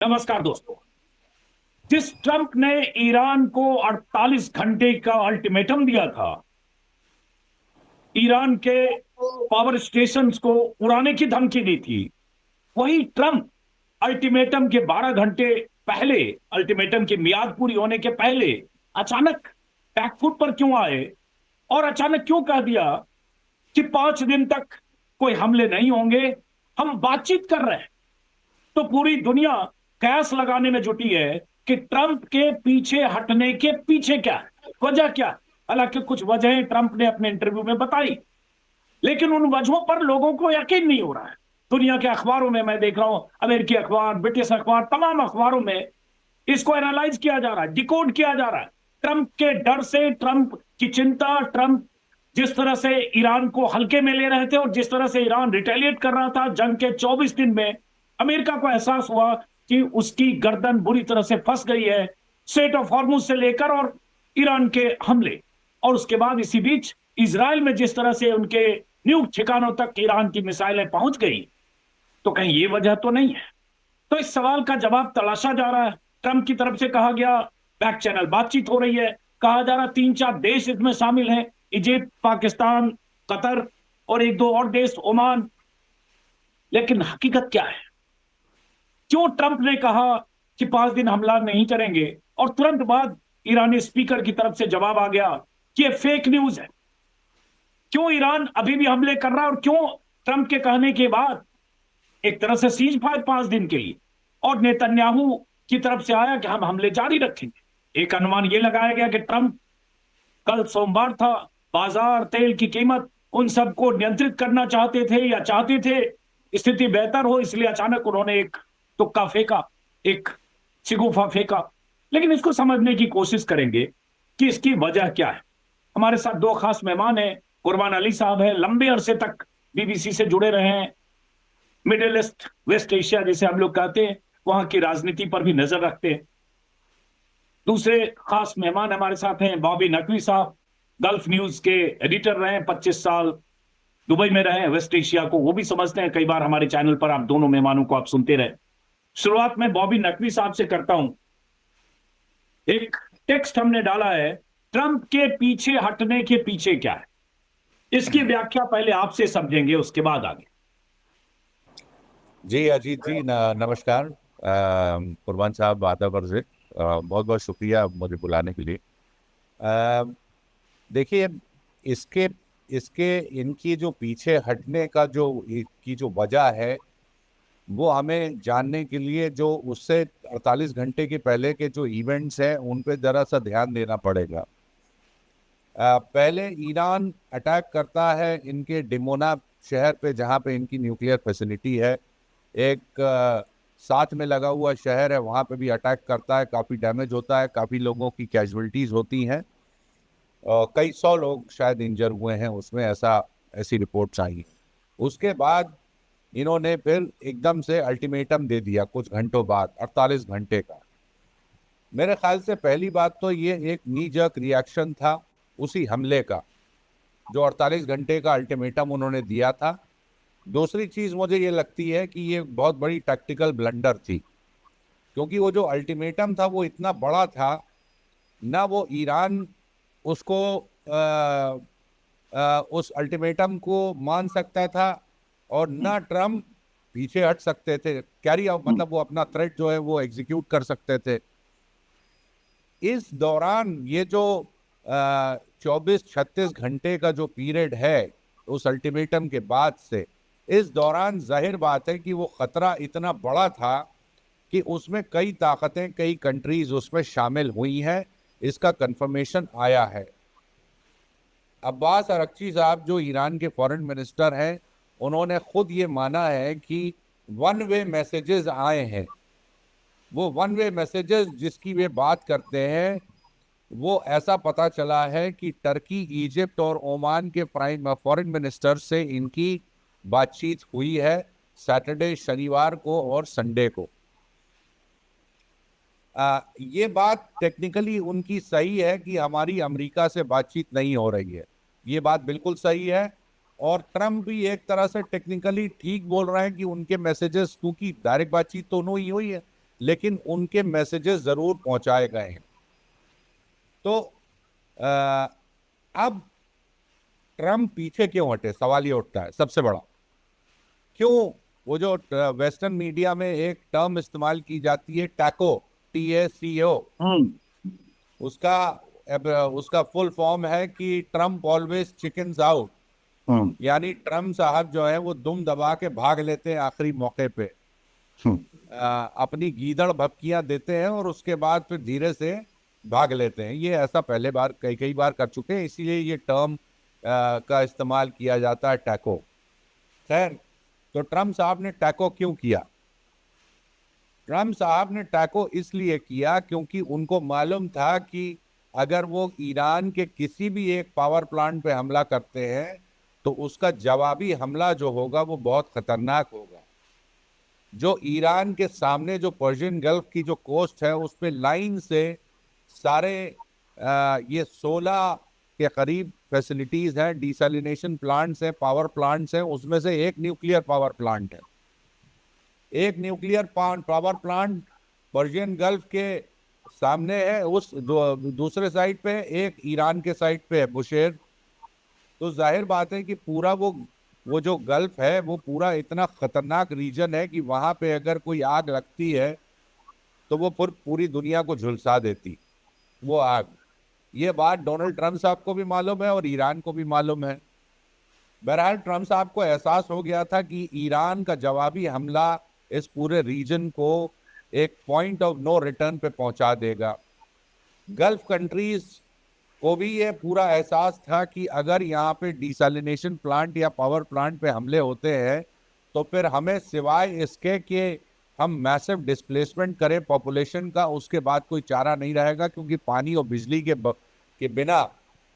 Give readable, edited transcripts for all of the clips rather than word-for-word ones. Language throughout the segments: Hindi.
नमस्कार दोस्तों। जिस ट्रंप ने ईरान को 48 घंटे का अल्टीमेटम दिया था, ईरान के पावर स्टेशंस को उड़ाने की धमकी दी थी, वही ट्रंप अल्टीमेटम के 12 घंटे पहले, अल्टीमेटम की मियाद पूरी होने के पहले अचानक बैकफुट पर क्यों आए और अचानक क्यों कह दिया कि 5 दिन तक कोई हमले नहीं होंगे, हम बातचीत कर रहे हैं। तो पूरी दुनिया कयास लगाने में जुटी है कि ट्रंप के पीछे हटने के पीछे क्या है, वजह क्या है। हालांकि कुछ वजहें ट्रंप ने अपने इंटरव्यू में बताई, लेकिन उन वजहों पर लोगों को यकीन नहीं हो रहा है। दुनिया के अखबारों में मैं देख रहा हूं, अमेरिकी अखबार, ब्रिटिश अखबार, तमाम अखबारों में इसको एनालाइज किया जा रहा है, डिकोड किया जा रहा है। ट्रंप के डर से, ट्रंप की चिंता, ट्रंप जिस तरह से ईरान को हल्के में ले रहे थे और जिस तरह से ईरान रिटेलिएट कर रहा था, जंग के 24 दिन में अमेरिका को एहसास हुआ कि उसकी गर्दन बुरी तरह से फंस गई है, स्ट्रेट ऑफ हॉर्मुज से लेकर और ईरान के हमले। और उसके बाद इसी बीच इसराइल में जिस तरह से उनके न्यूक ठिकानों तक ईरान की मिसाइलें पहुंच गई, तो कहीं ये वजह तो नहीं है। तो इस सवाल का जवाब तलाशा जा रहा है। ट्रंप की तरफ से कहा गया, बैक चैनल बातचीत हो रही है, कहा जा रहा 3-4 देश इसमें शामिल हैं, इजिप्ट, पाकिस्तान, कतर और एक दो और देश, ओमान। लेकिन हकीकत क्या है? क्यों ट्रंप ने कहा कि 5 दिन हमला नहीं करेंगे और तुरंत बाद ईरानी स्पीकर की तरफ से जवाब आ गया कि यह फेक न्यूज है? क्यों ईरान अभी भी हमले कर रहा है और क्यों ट्रंप के कहने के बाद एक तरह से सीज फायर 5 दिन के लिए और नेतन्याहू की तरफ से आया कि हम हमले जारी रखेंगे? एक अनुमान यह लगाया गया कि ट्रंप, कल सोमवार था, बाजार, तेल की कीमत, उन सबको नियंत्रित करना चाहते थे या चाहते थे स्थिति बेहतर हो, इसलिए अचानक उन्होंने एक तुक्का फेंका, एक शिगुफा फेंका। लेकिन इसको समझने की कोशिश करेंगे कि इसकी वजह क्या है। हमारे साथ दो खास मेहमान हैं। कुरबान अली साहब हैं, लंबे अरसे तक बीबीसी से जुड़े रहे हैं, मिडिल ईस्ट, वेस्ट एशिया जिसे हम लोग कहते हैं, वहां की राजनीति पर भी नजर रखते हैं। दूसरे खास मेहमान हमारे साथ हैं बॉबी नकवी साहब, गल्फ न्यूज के एडिटर रहे हैं, 25 साल दुबई में रहे हैं, वेस्ट एशिया को वो भी समझते हैं। कई बार हमारे चैनल पर आप दोनों मेहमानों को आप सुनते रहे। शुरुआत में बॉबी नकवी साहब से करता हूं। एक टेक्स्ट हमने डाला है, ट्रंप के पीछे हटने के पीछे क्या है, इसकी व्याख्या पहले आपसे समझेंगे, उसके बाद आगे। जी अजीत जी, नमस्कार। कुर्बान साहब, आदाब अर्ज़ है। बहुत बहुत शुक्रिया मुझे बुलाने के लिए। देखिए, इसके इसके इनकी जो पीछे हटने का जो वजह है, वो हमें जानने के लिए जो उससे 48 घंटे के पहले के जो इवेंट्स हैं उन पे ज़रा सा ध्यान देना पड़ेगा। पहले ईरान अटैक करता है इनके डिमोना शहर पे, जहाँ पे इनकी न्यूक्लियर फैसिलिटी है। एक साथ में लगा हुआ शहर है, वहाँ पे भी अटैक करता है, काफ़ी डैमेज होता है, काफ़ी लोगों की कैजुअल्टीज होती हैं। कई सौ लोग शायद इंजर हुए हैं उसमें, ऐसी रिपोर्ट्स आई। उसके बाद इन्होंने फिर एकदम से अल्टीमेटम दे दिया कुछ घंटों बाद, 48 घंटे का। मेरे ख्याल से पहली बात तो ये एक नी जर्क रिएक्शन था उसी हमले का, जो 48 घंटे का अल्टीमेटम उन्होंने दिया था। दूसरी चीज़ मुझे ये लगती है कि ये बहुत बड़ी टैक्टिकल ब्लंडर थी, क्योंकि वो जो अल्टीमेटम था वो इतना बड़ा था, ना वो ईरान उसको उस अल्टीमेटम को मान सकता था और ना ट्रम्प पीछे हट सकते थे, कैरी आउट मतलब वो अपना थ्रेट जो है वो एग्जीक्यूट कर सकते थे। इस दौरान ये जो 24-36 घंटे का जो पीरियड है उस अल्टीमेटम के बाद से, इस दौरान जाहिर बात है कि वो ख़तरा इतना बड़ा था कि उसमें कई ताकतें, कई कंट्रीज उसमें शामिल हुई हैं। इसका कंफर्मेशन आया है। अब्बास अरक्ची साहब जो ईरान के फॉरेन मिनिस्टर हैं, उन्होंने खुद ये माना है कि वन वे मैसेजेस आए हैं। वो वन वे मैसेजेस जिसकी वे बात करते हैं, वो ऐसा पता चला है कि टर्की, इजिप्ट और ओमान के प्राइम फॉरेन मिनिस्टर से इनकी बातचीत हुई है सैटरडे, शनिवार को और संडे को। ये बात टेक्निकली उनकी सही है कि हमारी अमेरिका से बातचीत नहीं हो रही है, ये बात बिल्कुल सही है। और ट्रम्प भी एक तरह से टेक्निकली ठीक बोल रहे हैं कि उनके मैसेजेस, क्योंकि डायरेक्ट बातचीत तो उन्होंने ही हुई है, लेकिन उनके मैसेजेस जरूर पहुंचाए गए हैं। तो अब ट्रम्प पीछे क्यों हटे, सवाल ये उठता है सबसे बड़ा। क्यों वो जो वेस्टर्न मीडिया में एक टर्म इस्तेमाल की जाती है, टैको, TACO, हम्म। उसका उसका फुल फॉर्म है कि ट्रम्प ऑलवेज चिकन्स आउट। हम्म। यानी ट्रम्प साहब जो है वो दुम दबा के भाग लेते हैं आखिरी मौके पे, हम्म। अपनी गीदड़ भपकियां देते हैं और उसके बाद फिर धीरे से भाग लेते हैं। ये ऐसा पहले बार कई कई बार कर चुके हैं, इसीलिए ये टर्म का इस्तेमाल किया जाता है, टैको। खैर, तो ट्रम्प साहब ने टैको क्यों किया? ट्रम्प साहब ने टैको इसलिए किया क्योंकि उनको मालूम था कि अगर वो ईरान के किसी भी एक पावर प्लांट पे हमला करते हैं तो उसका जवाबी हमला जो होगा वो बहुत खतरनाक होगा। जो ईरान के सामने जो पर्शियन गल्फ की जो कोस्ट है उस पे लाइन से सारे ये 16 के करीब फैसिलिटीज हैं, डिसैलिनेशन प्लांट्स हैं, पावर प्लांट्स हैं, उसमें से एक न्यूक्लियर पावर प्लांट है। एक nuclear power plant Persian gulf के सामने है, उस दूसरे साइड पे एक ईरान के साइड पे है, बुशेर। तो जाहिर बात है कि पूरा वो जो गल्फ है वो पूरा इतना खतरनाक रीजन है कि वहां पे अगर कोई आग लगती है तो वो पूरी दुनिया को झुलसा देती वो आग। ये बात डोनाल्ड ट्रम्प साहब को भी मालूम है और ईरान को भी मालूम है। बहरहाल ट्रम्प साहब को एहसास हो गया था कि ईरान का जवाबी हमला इस पूरे रीजन को एक पॉइंट ऑफ नो रिटर्न पे पहुंचा देगा। गल्फ कंट्रीज को भी ये पूरा एहसास था कि अगर यहाँ पे डिसैलिनेशन प्लांट या पावर प्लांट पे हमले होते हैं तो फिर हमें सिवाय इसके कि हम मैसिव डिस्प्लेसमेंट करें पॉपुलेशन का, उसके बाद कोई चारा नहीं रहेगा, क्योंकि पानी और बिजली के बिना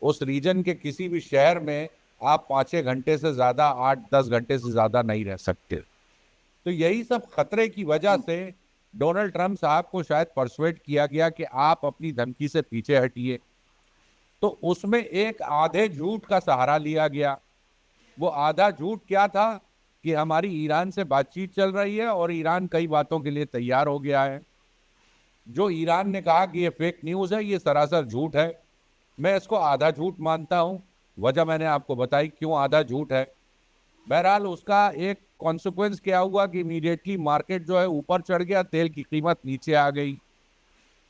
उस रीजन के किसी भी शहर में आप 5-6 घंटे से ज़्यादा, 8-10 घंटे से ज़्यादा नहीं रह सकते। तो यही सब खतरे की वजह से डोनाल्ड ट्रम्प साहब को शायद परसुएट किया गया कि आप अपनी धमकी से पीछे हटिए। तो उसमें एक आधे झूठ का सहारा लिया गया। वो आधा झूठ क्या था कि हमारी ईरान से बातचीत चल रही है और ईरान कई बातों के लिए तैयार हो गया है। जो ईरान ने कहा कि ये फेक न्यूज़ है, ये सरासर झूठ है। मैं इसको आधा झूठ मानता हूँ। वजह मैंने आपको बताई क्यों आधा झूठ है। बहरहाल उसका एक कॉन्सिक्वेंस क्या हुआ कि इमीडिएटली मार्केट जो है ऊपर चढ़ गया, तेल की कीमत नीचे आ गई।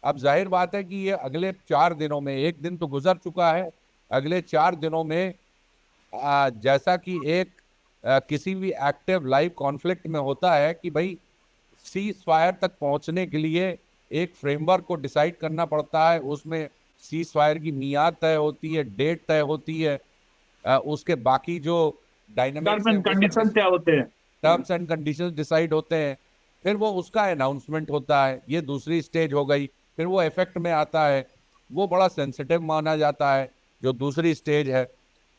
अब जाहिर बात है कि ये अगले 4 दिनों में, एक दिन तो गुजर चुका है, अगले 4 दिनों में जैसा कि एक किसी भी एक्टिव लाइव कॉन्फ्लिक्ट में होता है कि भाई सीज फायर तक पहुंचने के लिए एक फ्रेमवर्क को डिसाइड करना पड़ता है। उसमें सीज फायर की मियाद तय होती है, डेट तय होती है, उसके बाकी जो डायनामिक्स टर्म हैं एंड वो सब, कंडीशन क्या होते हैं? टर्म्स एंड कंडीशंस डिसाइड होते हैं। फिर वो उसका अनाउंसमेंट होता है, ये दूसरी स्टेज हो गई। फिर वो इफेक्ट में आता है, वो बड़ा सेंसिटिव माना जाता है, जो दूसरी स्टेज है।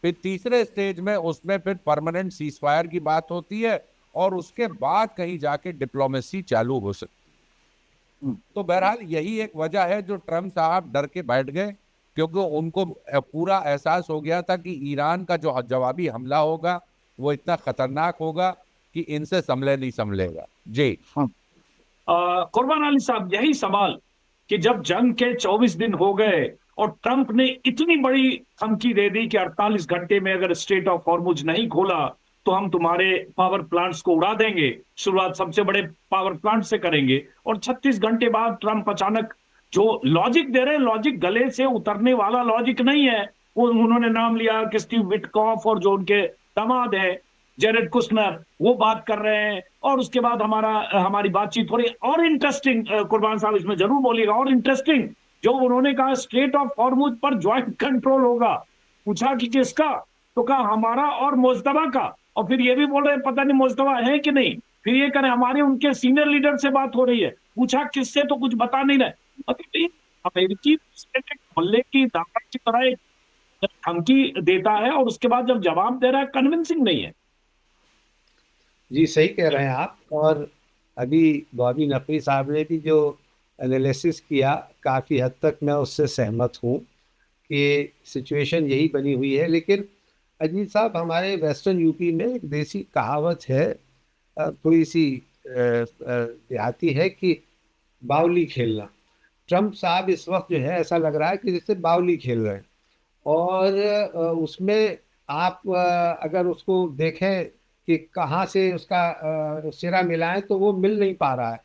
फिर तीसरे स्टेज में उसमें फिर परमानेंट सीज फायर की बात होती है और उसके बाद कहीं जाके डिप्लोमेसी चालू हो सकती। तो बहरहाल यही एक वजह है जो ट्रम्प साहब डर के बैठ गए, क्योंकि उनको पूरा एहसास हो गया था कि ईरान का जो जवाबी हमला होगा वो इतना खतरनाक होगा कि इनसे संभले नहीं संभलेगा। जी हाँ। कुर्बान अली साहब, यही सवाल कि जब जंग के 24 दिन हो गए और ट्रंप ने इतनी बड़ी धमकी दे दी कि 48 घंटे में अगर स्ट्रेट ऑफ हॉर्मुज नहीं खोला तो हम तुम्हारे पावर प्लांट्स को उड़ा देंगे, शुरुआत सबसे बड़े पावर प्लांट से करेंगे। और 36 घंटे बाद ट्रंप अचानक जो लॉजिक दे रहे हैं, लॉजिक गले से उतरने वाला लॉजिक नहीं है। वो उन्होंने नाम लिया कि स्टीव विटकॉफ और जो उनके दामाद है जेरेड कुशनर, वो बात कर रहे हैं। और उसके बाद हमारी बातचीत थोड़ी और इंटरेस्टिंग, कुर्बान साहब इसमें जरूर बोलिएगा, और इंटरेस्टिंग जो उन्होंने कहा स्ट्रेट ऑफ हॉर्मुज पर ज्वाइंट कंट्रोल होगा। पूछा कि किसका, तो कहा हमारा और मोजतबा का। और फिर ये भी बोल रहे हैं पता नहीं मोजतबा है कि नहीं। फिर ये करें हमारे उनके सीनियर लीडर से बात हो रही है, पूछा किससे, तो कुछ बता नहीं रहे। मतलब अमेरिकी मोहल्ले की दावत की तरह एक धमकी देता है और उसके बाद जब जवाब दे रहा है कन्विंसिंग नहीं है। जी सही कह रहे हैं आप। और अभी बॉबी नकवी साहब ने भी जो एनालिसिस किया, काफ़ी हद तक मैं उससे सहमत हूँ कि सिचुएशन यही बनी हुई है। लेकिन अजीत साहब, हमारे वेस्टर्न यूपी में एक देसी कहावत है, थोड़ी सी देहाती है, कि बावली खेलना। ट्रम्प साहब इस वक्त जो है ऐसा लग रहा है कि जैसे बावली खेल रहे हैं। और उसमें आप अगर उसको देखें कि कहाँ से उसका सिरा मिलाएं तो वो मिल नहीं पा रहा है।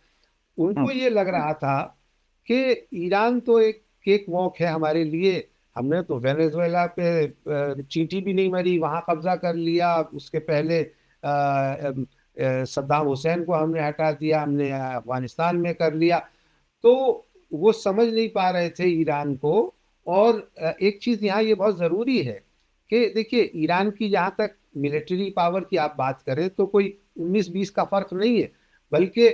उनको ये लग रहा था कि ईरान तो एक केक वॉक है हमारे लिए, हमने तो वेनेजुएला पे चींटी भी नहीं मरी, वहां कब्जा कर लिया, उसके पहले सद्दाम हुसैन को हमने हटा दिया, हमने अफगानिस्तान में कर लिया। तो वो समझ नहीं पा रहे थे ईरान को। और एक चीज यहाँ ये बहुत जरूरी है कि देखिए, ईरान की जहाँ तक मिलिट्री पावर की आप बात करें तो कोई 19-20 का फर्क नहीं है, बल्कि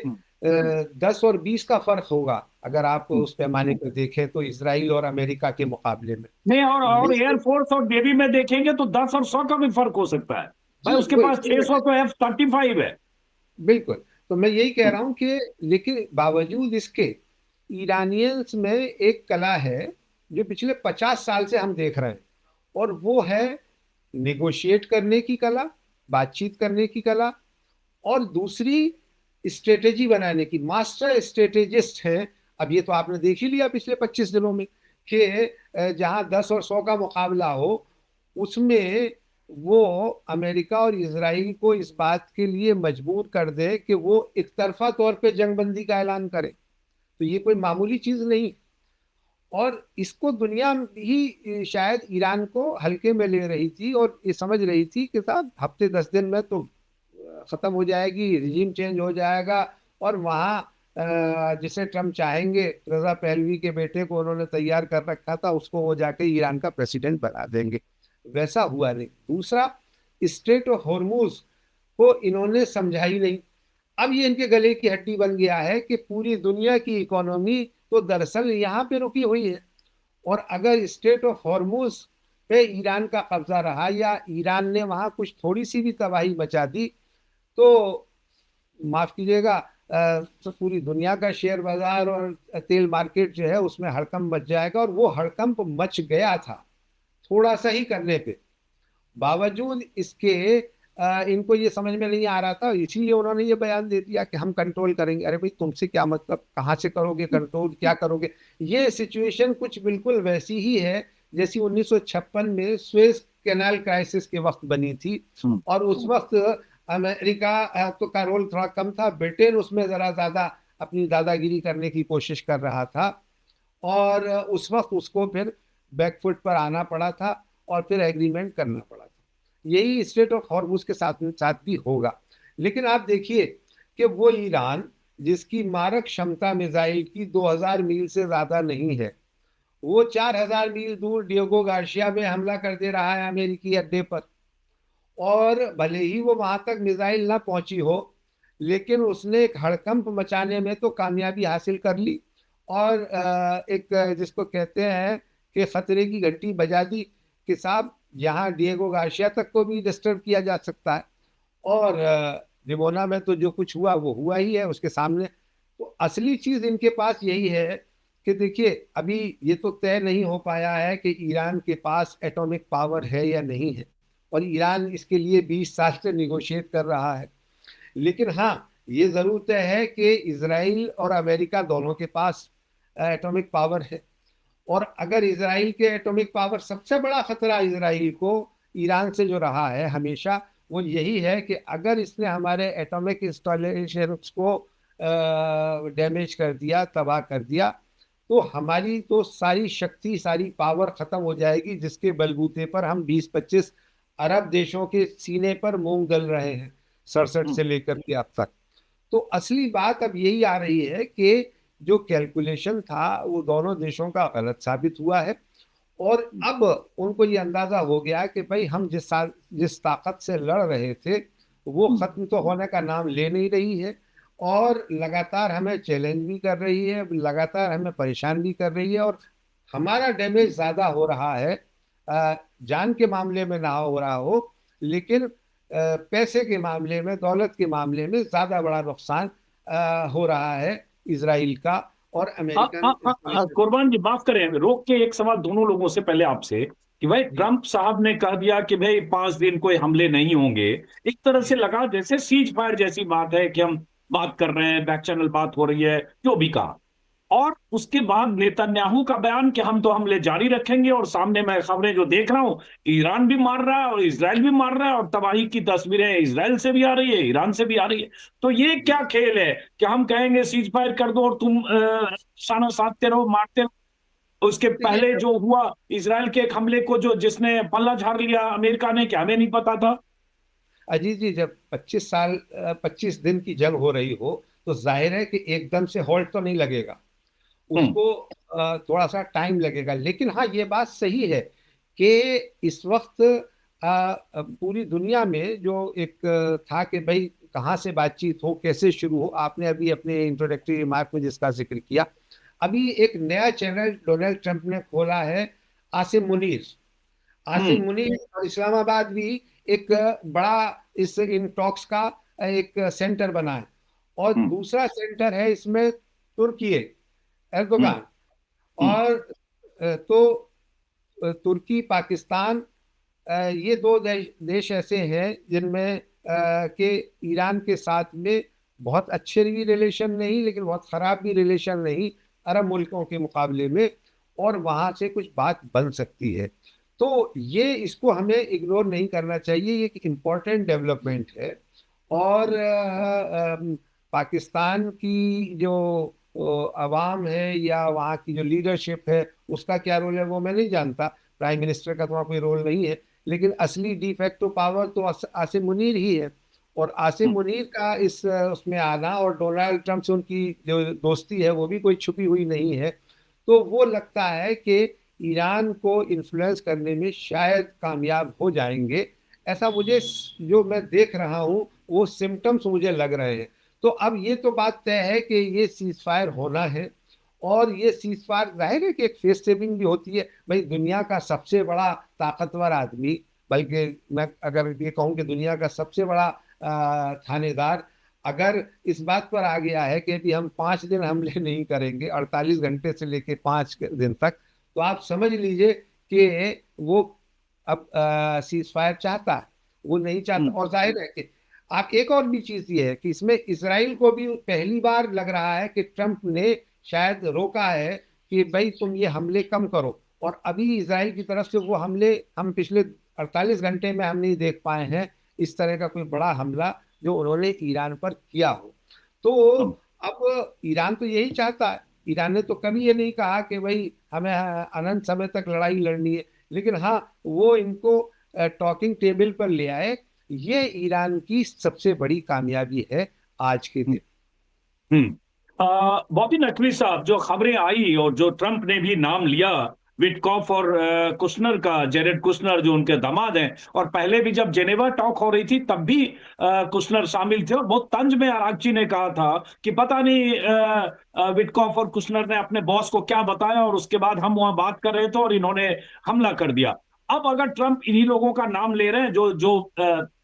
10 और 20 का फर्क होगा अगर आप उस पैमाने पर देखें तो, इसराइल और अमेरिका के मुकाबले में। नहीं, और लेकिन एयरफोर्स और नेवी में देखेंगे तो 10 और 100 का भी फर्क हो सकता है भाई। जी उसके पास 600 तो F-35 है। बिल्कुल। तो मैं यही कह रहा हूं कि लेकिन बावजूद इसके ईरानियंस में एक कला है जो पिछले 50 साल से हम देख रहे हैं, और वो है नेगोशिएट करने की कला, बातचीत करने की कला, और दूसरी स्ट्रेटेजी बनाने की। मास्टर स्ट्रेटेजिस्ट हैं। अब ये तो आपने देख ही लिया पिछले 25 दिनों में कि जहां 10 और 100 का मुकाबला हो, उसमें वो अमेरिका और इसराइल को इस बात के लिए मजबूर कर दे कि वो एक तरफा तौर पे जंगबंदी का ऐलान करे। तो ये कोई मामूली चीज नहीं। और इसको दुनिया ही शायद ईरान को हल्के में ले रही थी और ये समझ रही थी कि साहब हफ्ते 10 दिन में तो खत्म हो जाएगी, रिजीम चेंज हो जाएगा, और वहाँ जिसे ट्रम्प चाहेंगे, रजा पहलवी के बेटे को उन्होंने तैयार कर रखा था, उसको वो जाके ईरान का प्रेसिडेंट बना देंगे। वैसा हुआ नहीं। दूसरा, स्ट्रेट ऑफ हॉर्मूज को इन्होंने समझा ही नहीं। अब ये इनके गले की हड्डी बन गया है कि पूरी दुनिया की इकोनॉमी तो दरअसल यहाँ पे रुकी हुई है, और अगर स्ट्रेट ऑफ हॉर्मूज पे ईरान का कब्जा रहा या ईरान ने वहां कुछ थोड़ी सी भी तबाही मचा दी तो माफ कीजिएगा, तो पूरी दुनिया का शेयर बाजार और तेल मार्केट जो है उसमें हड़कंप मच जाएगा। और वो हड़कंप मच गया था थोड़ा सा ही करने पे। बावजूद इसके इनको ये समझ में नहीं आ रहा था, इसीलिए उन्होंने ये बयान दे दिया कि हम कंट्रोल करेंगे। अरे भाई, तुमसे क्या मतलब, कहाँ से करोगे कंट्रोल, क्या करोगे? ये सिचुएशन कुछ बिल्कुल वैसी ही है जैसी 1956 में सुएज कैनाल क्राइसिस के वक्त बनी थी। और उस वक्त अमेरिका तो का रोल थोड़ा कम था, ब्रिटेन उसमें जरा ज्यादा अपनी दादागिरी करने की कोशिश कर रहा था, और उस वक्त उसको फिर बैकफुट पर आना पड़ा था और फिर एग्रीमेंट करना पड़ा था। यही स्ट्रेट ऑफ हॉर्मुज के साथ भी होगा। लेकिन आप देखिए कि वो ईरान जिसकी मारक क्षमता मिसाइल की 2000 मील से ज्यादा नहीं है, वो 4000 मील दूर डिएगो गार्सिया में हमला कर दे रहा है अमेरिकी अड्डे पर। और भले ही वो वहां तक मिसाइल ना पहुंची हो, लेकिन उसने एक हड़कंप मचाने में तो कामयाबी हासिल कर ली, और एक जिसको कहते हैं कि खतरे की घंटी बजा दी कि साहब यहाँ डिएगो गार्सिया तक को भी डिस्टर्ब किया जा सकता है। और रिमोना में तो जो कुछ हुआ वो हुआ ही है उसके सामने। तो असली चीज इनके पास यही है कि देखिए, अभी ये तो तय नहीं हो पाया है कि ईरान के पास एटॉमिक पावर है या नहीं है, और ईरान इसके लिए 20 साल से निगोशिएट कर रहा है। लेकिन हाँ, ये जरूर तय है कि इसराइल और अमेरिका दोनों के पास एटॉमिक पावर है। और अगर इसराइल के एटॉमिक पावर, सबसे बड़ा खतरा इसराइल को ईरान से जो रहा है हमेशा, वो यही है कि अगर इसने हमारे एटॉमिक इंस्टॉलेशंस को डैमेज कर दिया, तबाह कर दिया, तो हमारी तो सारी शक्ति, सारी पावर खत्म हो जाएगी, जिसके बलबूते पर हम 20-25 अरब देशों के सीने पर मूंग दल रहे हैं 67 से लेकर के अब तक। तो असली बात अब यही आ रही है कि जो कैलकुलेशन था वो दोनों देशों का गलत साबित हुआ है, और अब उनको ये अंदाजा हो गया कि भाई हम जिस ताकत से लड़ रहे थे वो खत्म तो होने का नाम ले नहीं रही है, और लगातार हमें चैलेंज भी कर रही है, लगातार हमें परेशान भी कर रही है, और हमारा डैमेज ज़्यादा हो रहा है। जान के मामले में ना हो रहा हो, लेकिन पैसे के मामले में, दौलत के मामले में ज़्यादा बड़ा नुकसान हो रहा है इसराइल का और अमेरिकन। कुर्बान जी, माफ करें, रोक के एक सवाल दोनों लोगों से पहले आपसे कि भाई ट्रंप साहब ने कह दिया कि भाई 5 दिन कोई हमले नहीं होंगे। एक तरह से लगा जैसे सीज फायर जैसी बात है कि हम बात कर रहे हैं, बैक चैनल बात हो रही है, जो भी कहा। और उसके बाद नेतन्याहू का बयान कि हम तो हमले जारी रखेंगे, और सामने मैं खबरें जो देख रहा हूं, ईरान भी मार रहा है और इजराइल भी मार रहा है, और तबाही की तस्वीरें इजराइल से भी आ रही है, ईरान से भी आ रही है। तो ये क्या खेल है कि हम कहेंगे सीज फायर कर दो और तुम निशाना साधते रहो, मारते रहो। उसके पहले देखिए जो हुआ इजराइल के एक हमले को, जो जिसने पल्ला झाड़ लिया अमेरिका ने, क्या हमें नहीं पता था? अजीत जी, जब 25 दिन की जंग हो रही हो तो जाहिर है कि एकदम से हॉल्ट तो नहीं लगेगा, हम्म। उसको थोड़ा सा टाइम लगेगा। लेकिन हाँ, ये बात सही है कि इस वक्त पूरी दुनिया में जो एक था कि भाई कहाँ से बातचीत हो, कैसे शुरू हो, आपने अभी अपने इंट्रोडक्टरी रिमार्क में जिसका जिक्र किया, अभी एक नया चैनल डोनाल्ड ट्रंप ने खोला है, आसिम मुनीर। हम्म। आसिम मुनीर और इस्लामाबाद भी एक बड़ा इस इन टॉक्स का एक सेंटर बना है। और हम्म। दूसरा सेंटर है इसमें तुर्की, हम्म। एर्दोगान। हम्म। और तो तुर्की, पाकिस्तान, ये दो देश ऐसे हैं जिनमें के ईरान के साथ में बहुत अच्छे भी रिलेशन नहीं, लेकिन बहुत खराब भी रिलेशन नहीं अरब मुल्कों के मुकाबले में, और वहाँ से कुछ बात बन सकती है। तो ये, इसको हमें इग्नोर नहीं करना चाहिए, ये एक इम्पोर्टेंट डेवलपमेंट है। और पाकिस्तान की जो अवाम है या वहाँ की जो लीडरशिप है, उसका क्या रोल है वो मैं नहीं जानता। प्राइम मिनिस्टर का तो वहाँ कोई रोल नहीं है, लेकिन असली डी फैक्टो पावर तो आसिम मुनीर ही है। और आसिम हम्म। मुनीर का इस उसमें आना और डोनाल्ड ट्रंप से उनकी जो दोस्ती है वो भी कोई छुपी हुई नहीं है। तो वो लगता है कि ईरान को इन्फ्लुएंस करने में शायद कामयाब हो जाएंगे। ऐसा मुझे, जो मैं देख रहा हूँ, वो सिम्टम्स मुझे लग रहे हैं। तो अब ये तो बात तय है कि ये सीज फायर होना है। और ये सीज फायर जाहिर है कि एक फेस सेविंग भी होती है। भाई, दुनिया का सबसे बड़ा ताकतवर आदमी, बल्कि मैं अगर ये कहूँ कि दुनिया का सबसे बड़ा थानेदार, अगर इस बात पर आ गया है कि अभी हम 5 दिन हमले नहीं करेंगे, 48 घंटे से लेके 5 दिन तक, तो आप समझ लीजिए कि वो अब सीज फायर चाहता है, वो नहीं चाहता। हम्म। और जाहिर है कि आप, एक और भी चीज ये है कि इसमें इसराइल को भी पहली बार लग रहा है कि ट्रंप ने शायद रोका है कि भाई तुम ये हमले कम करो। और अभी इसराइल की तरफ से वो हमले हम पिछले 48 घंटे में हम नहीं देख पाए हैं, इस तरह का कोई बड़ा हमला जो उन्होंने ईरान पर किया हो। तो हम्म। अब ईरान तो यही चाहता है। ईरान ने तो कभी ये नहीं कहा कि भाई हमें अनंत समय तक लड़ाई लड़नी है, लेकिन हाँ, वो इनको टॉकिंग टेबल पर ले आए। ये ईरान की सबसे बड़ी कामयाबी है आज के दिन। हम्म। बॉबी नकवी साहब, जो खबरें आई और जो ट्रंप ने भी नाम लिया विटकॉफ और कुशनर का, जेरेड कुशनर जो उनके दामाद हैं, और पहले भी जब जेनेवा टॉक हो रही थी तब भी कुशनर शामिल थे, और बहुत तंज में आरागची ने कहा था कि पता नहीं विटकॉफ और कुशनर ने अपने बॉस को क्या बताया, और उसके बाद हम वहां बात कर रहे थे और इन्होंने हमला कर दिया। अब अगर ट्रंप इन्हीं लोगों का नाम ले रहे हैं जो जो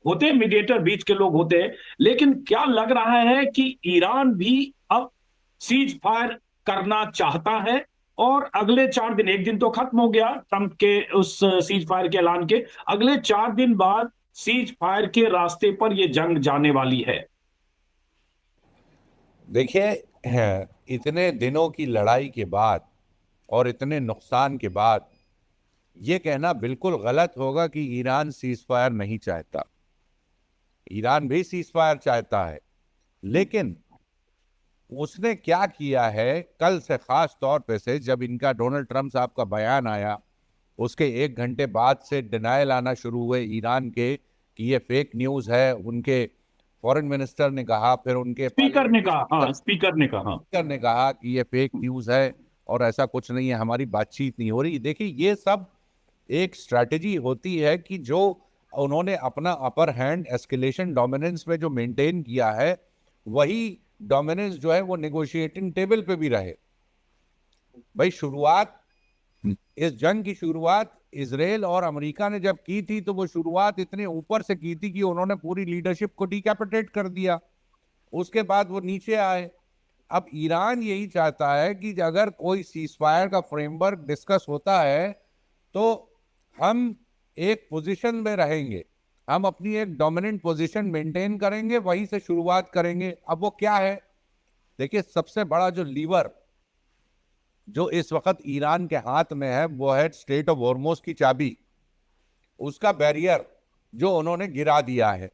होते हैं मीडिएटर, बीच के लोग होते हैं, लेकिन क्या लग रहा है कि ईरान भी अब सीज फायर करना चाहता है, और अगले 4 दिन, एक दिन तो खत्म हो गया ट्रंप के उस सीज फायर के ऐलान के, अगले 4 दिन बाद सीज फायर के रास्ते पर यह जंग जाने वाली है। देखिए, इतने दिनों की लड़ाई के बाद और इतने नुकसान के बाद ये कहना बिल्कुल गलत होगा कि ईरान सीज फायर नहीं चाहता। ईरान भी सीज फायर चाहता है, लेकिन उसने क्या किया है कल से, खास तौर पे से जब इनका डोनाल्ड ट्रंप साहब का बयान आया, उसके 1 घंटे बाद से डिनायल आना शुरू हुए ईरान के कि ये फेक न्यूज़ है। उनके फॉरेन मिनिस्टर ने कहा, फिर उनके स्पीकर ने पार्लियामेंट्री कहा, हाँ, स्पीकर ने कहा। स्पीकर ने कहा कि ये फेक न्यूज़ है और ऐसा कुछ नहीं है, हमारी बातचीत नहीं हो रही। देखिए, ये सब एक स्ट्रैटेजी होती है कि जो उन्होंने अपना अपर हैंड एस्केलेशन डोमिनेंस पे जो मेंटेन किया है, वही डोमिनेंस जो है वो नेगोशिएटिंग टेबल पे भी रहे। भाई, शुरुआत, इस जंग की शुरुआत इसराइल और अमेरिका ने जब की थी, तो वो शुरुआत इतने ऊपर से की थी कि उन्होंने पूरी लीडरशिप को डिकैपिटेट कर दिया। उसके बाद वो नीचे आए। अब ईरान यही चाहता है कि अगर कोई सीजफायर का फ्रेमवर्क डिस्कस होता है तो हम एक पोजीशन में रहेंगे, हम अपनी एक डोमिनेंट पोजीशन मेंटेन करेंगे, वहीं से शुरुआत करेंगे। अब वो क्या है? देखिए, सबसे बड़ा जो लीवर जो इस वक्त ईरान के हाथ में है वो है स्ट्रेट ऑफ हॉर्मुज की चाबी, उसका बैरियर जो उन्होंने गिरा दिया है।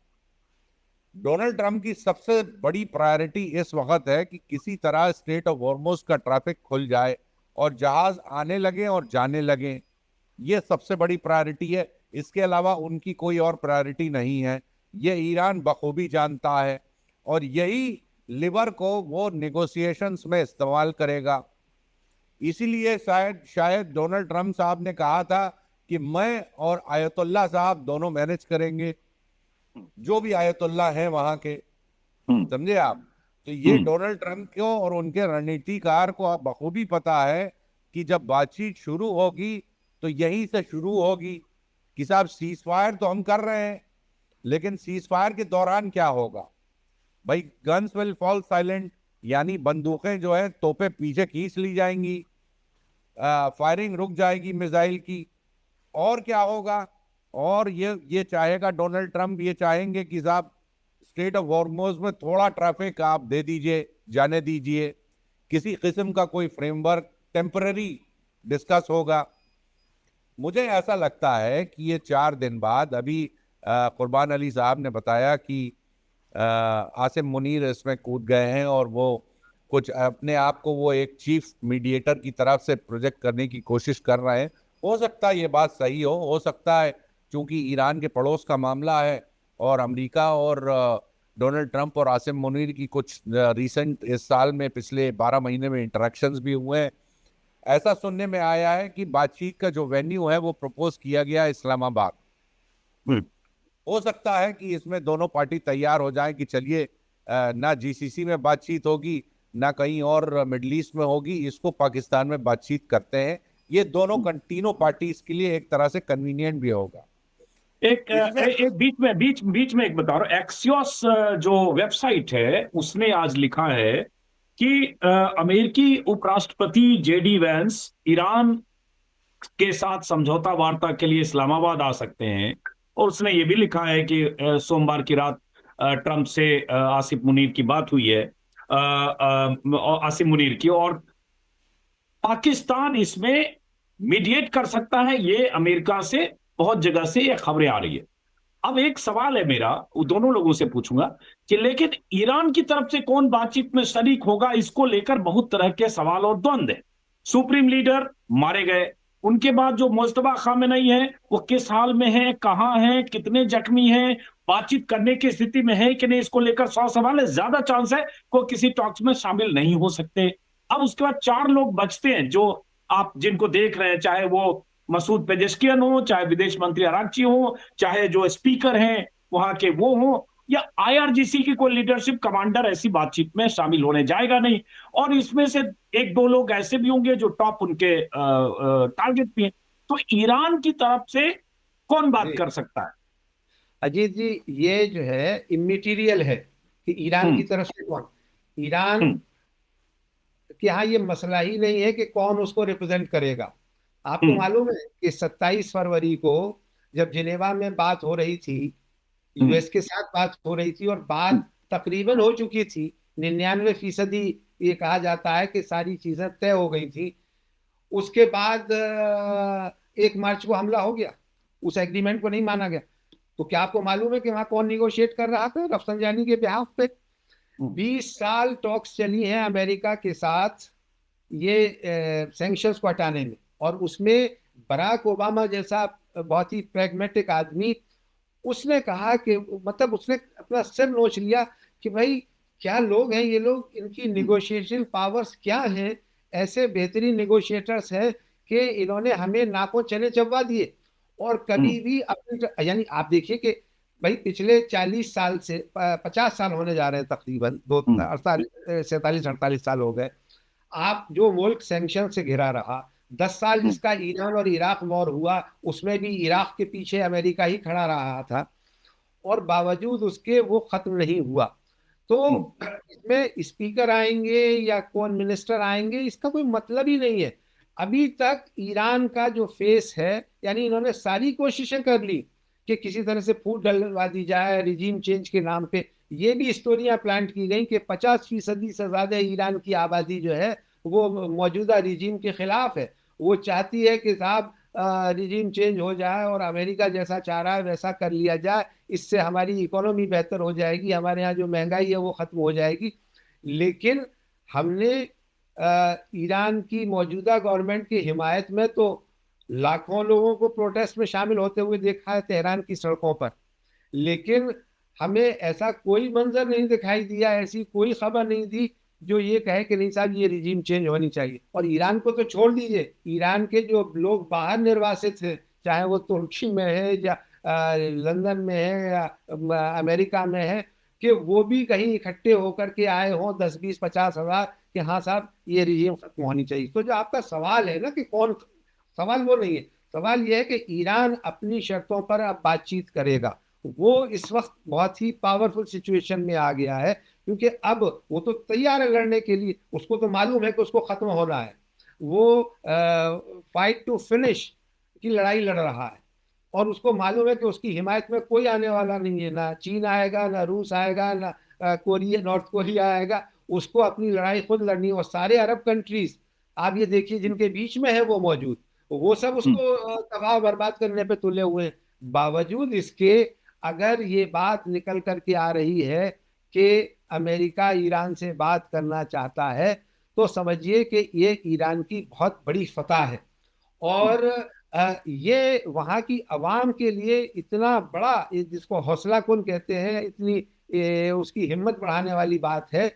डोनाल्ड ट्रंप की सबसे बड़ी प्रायोरिटी इस वक्त है कि किसी तरह स्ट्रेट ऑफ हॉर्मुज का ट्रैफिक खुल जाए और जहाज आने लगे और जाने लगे। ये सबसे बड़ी प्रायोरिटी है, इसके अलावा उनकी कोई और प्रायोरिटी नहीं है। ये ईरान बखूबी जानता है और यही लिवर को वो नेगोशिएशंस में इस्तेमाल करेगा। इसीलिए शायद शायद डोनाल्ड ट्रंप साहब ने कहा था कि मैं और आयतुल्ला साहब दोनों मैनेज करेंगे, जो भी आयतुल्ला हैं वहां के, समझे आप। तो ये डोनाल्ड ट्रंप को और उनके रणनीतिकार को आप बखूबी पता है कि जब बातचीत शुरू होगी तो यहीं से शुरू होगी कि साहब सीज फायर तो हम कर रहे हैं, लेकिन सीज फायर के दौरान क्या होगा भाई? गन्स विल फॉल साइलेंट, यानी बंदूकें जो है तोपे पीछे खींच ली जाएंगी, फायरिंग रुक जाएगी मिसाइल की, और क्या होगा? और ये चाहेगा डोनाल्ड ट्रंप, ये चाहेंगे कि साहब स्ट्रेट ऑफ हॉर्मुज में थोड़ा ट्रैफिक आप दे दीजिए, जाने दीजिए, किसी किस्म का कोई फ्रेमवर्क टेम्पररी डिस्कस होगा। मुझे ऐसा लगता है कि ये 4 दिन बाद, अभी कुर्बान अली साहब ने बताया कि आसिम मुनीर इसमें कूद गए हैं और वो कुछ अपने आप को वो एक चीफ मीडिएटर की तरफ से प्रोजेक्ट करने की कोशिश कर रहे हैं। हो सकता है ये बात सही हो सकता है क्योंकि ईरान के पड़ोस का मामला है और अमेरिका और डोनाल्ड ट्रंप और आसिम मुनीर की कुछ रिसेंट इस साल में पिछले 12 महीने में इंटरेक्शंस भी हुए हैं। ऐसा सुनने में आया है कि बातचीत का जो वेन्यू है वो प्रपोज किया गया इस्लामाबाद। हो सकता है कि इसमें दोनों पार्टी तैयार हो जाए कि चलिए ना जीसीसी में बातचीत होगी ना कहीं और मिडल ईस्ट में होगी, इसको पाकिस्तान में बातचीत करते हैं। ये दोनों तीनों पार्टी इसके लिए एक तरह से कन्वीनियंट भी होगा। एक बीच में एक बता रहा हूं, एक्सियोस जो वेबसाइट है उसने आज लिखा है कि अमेरिकी उपराष्ट्रपति जेडी वैंस ईरान के साथ समझौता वार्ता के लिए इस्लामाबाद आ सकते हैं। और उसने ये भी लिखा है कि सोमवार की रात ट्रंप से आसिफ मुनीर की बात हुई है, आसिफ मुनीर की, और पाकिस्तान इसमें मीडिएट कर सकता है। ये अमेरिका से बहुत जगह से ये खबरें आ रही है। अब एक सवाल है मेरा, वो दोनों लोगों से पूछूंगा कि लेकिन ईरान की तरफ से कौन बातचीत में शरीक होगा, इसको लेकर बहुत तरह के सवाल और द्वंद्व है। सुप्रीम लीडर मारे गए, उनके बाद जो मुस्तफा खामेनेई है वो किस हाल में है, कहां है, कितने जख्मी हैं, बातचीत करने की स्थिति में है कि नहीं, इसको लेकर 100 सवाल है। ज्यादा चांस है वो किसी टॉक्स में शामिल नहीं हो सकते। अब उसके बाद 4 लोग बचते हैं जो आप जिनको देख रहे हैं, चाहे वो मसूद पेजेश्कियन हो, चाहे विदेश मंत्री अरागची हो, चाहे जो स्पीकर हैं वहां के वो हो, या आईआरजीसी की कोई लीडरशिप कमांडर ऐसी बातचीत में शामिल होने जाएगा नहीं। और इसमें से 1-2 लोग ऐसे भी होंगे जो टॉप उनके टारगेट भी हैं। तो ईरान की तरफ से कौन बात कर सकता है? अजीत जी, ये जो है इमेटीरियल है कि ईरान की तरफ से कौन। ईरान कि यहाँ ये मसला ही नहीं है कि कौन उसको रिप्रेजेंट करेगा। आपको मालूम है कि 27 फरवरी को जब जिनेवा में बात हो रही थी, यूएस के साथ बात हो रही थी और बात तकरीबन हो चुकी थी, 99% ये कहा जाता है कि सारी चीजें तय हो गई थी। उसके बाद 1 मार्च को हमला हो गया, उस एग्रीमेंट को नहीं माना गया। तो क्या आपको मालूम है कि वहां कौन निगोशिएट कर रहा था रफसंजानी के बिहाफ पे? 20 साल टॉक्स चली हैं अमेरिका के साथ ये सैंक्शंस को हटाने में, और उसमें बराक ओबामा जैसा बहुत ही प्रैग्मेटिक आदमी, उसने कहा कि मतलब उसने अपना सिर नोच लिया कि भाई क्या लोग हैं ये लोग, इनकी निगोशिएशन पावर्स क्या हैं, ऐसे बेहतरीन निगोशिएटर्स हैं कि इन्होंने हमें नाकों चने चबवा दिए। और कभी भी अपनी, यानी आप देखिए कि भाई पिछले 40 साल से 50 साल होने जा रहे हैं, तकरीबन 47-48 साल हो गए। आप जो मुल्क सैंक्शन से घिरा रहा, 10 साल जिसका ईरान और इराक वॉर हुआ, उसमें भी इराक के पीछे अमेरिका ही खड़ा रहा था, और बावजूद उसके वो खत्म नहीं हुआ। तो इसमें स्पीकर आएंगे या कौन मिनिस्टर आएंगे, इसका कोई मतलब ही नहीं है। अभी तक ईरान का जो फेस है, यानी इन्होंने सारी कोशिशें कर ली कि किसी तरह से फूट डलवा दी जाए रिजीम चेंज के नाम पे। ये भी स्टोरियां प्लांट की गई कि 50% से ज्यादा ईरान की आबादी जो है वो मौजूदा रिजीम के खिलाफ है। वो चाहती है कि साहब रिजीम चेंज हो जाए और अमेरिका जैसा चाह रहा है वैसा कर लिया जाए, इससे हमारी इकोनॉमी बेहतर हो जाएगी, हमारे यहाँ जो महंगाई है वो ख़त्म हो जाएगी। लेकिन हमने ईरान की मौजूदा गवर्नमेंट की हिमायत में तो लाखों लोगों को प्रोटेस्ट में शामिल होते हुए देखा है तेहरान की सड़कों पर, लेकिन हमें ऐसा कोई मंजर नहीं दिखाई दिया, ऐसी कोई खबर नहीं दी जो ये कहे कि नहीं साहब ये रिजीम चेंज होनी चाहिए। और ईरान को तो छोड़ दीजिए, ईरान के जो लोग बाहर निर्वासित हैं, चाहे वो तुर्की में है या लंदन में है या अमेरिका में है, कि वो भी कहीं इकट्ठे होकर के आए हों 10-20-50 हज़ार कि हाँ साहब ये रिजीम खत्म होनी चाहिए। तो जो आपका सवाल है ना कि कौन, सवाल वो नहीं है, सवाल ये है कि ईरान अपनी शर्तों पर अब बातचीत करेगा। वो इस वक्त बहुत ही पावरफुल सिचुएशन में आ गया है, क्योंकि अब वो तो तैयार है लड़ने के लिए, उसको तो मालूम है कि उसको खत्म होना है। वो फाइट टू फिनिश की लड़ाई लड़ रहा है और उसको मालूम है कि उसकी हिमायत में कोई आने वाला नहीं है, ना चीन आएगा, ना रूस आएगा, ना कोरिया, नॉर्थ कोरिया आएगा। उसको अपनी लड़ाई खुद लड़नी है। और सारे अरब कंट्रीज आप ये देखिए जिनके बीच में है वो मौजूद, वो सब उसको तबाह बर्बाद करने पे तुले हुए हैं। बावजूद इसके अगर ये बात निकल करके आ रही है कि अमेरिका ईरान से बात करना चाहता है, तो समझिए कि ये ईरान की बहुत बड़ी फतह है। और ये वहाँ की आवाम के लिए इतना बड़ा, जिसको हौसला कुन कहते हैं, इतनी उसकी हिम्मत बढ़ाने वाली बात है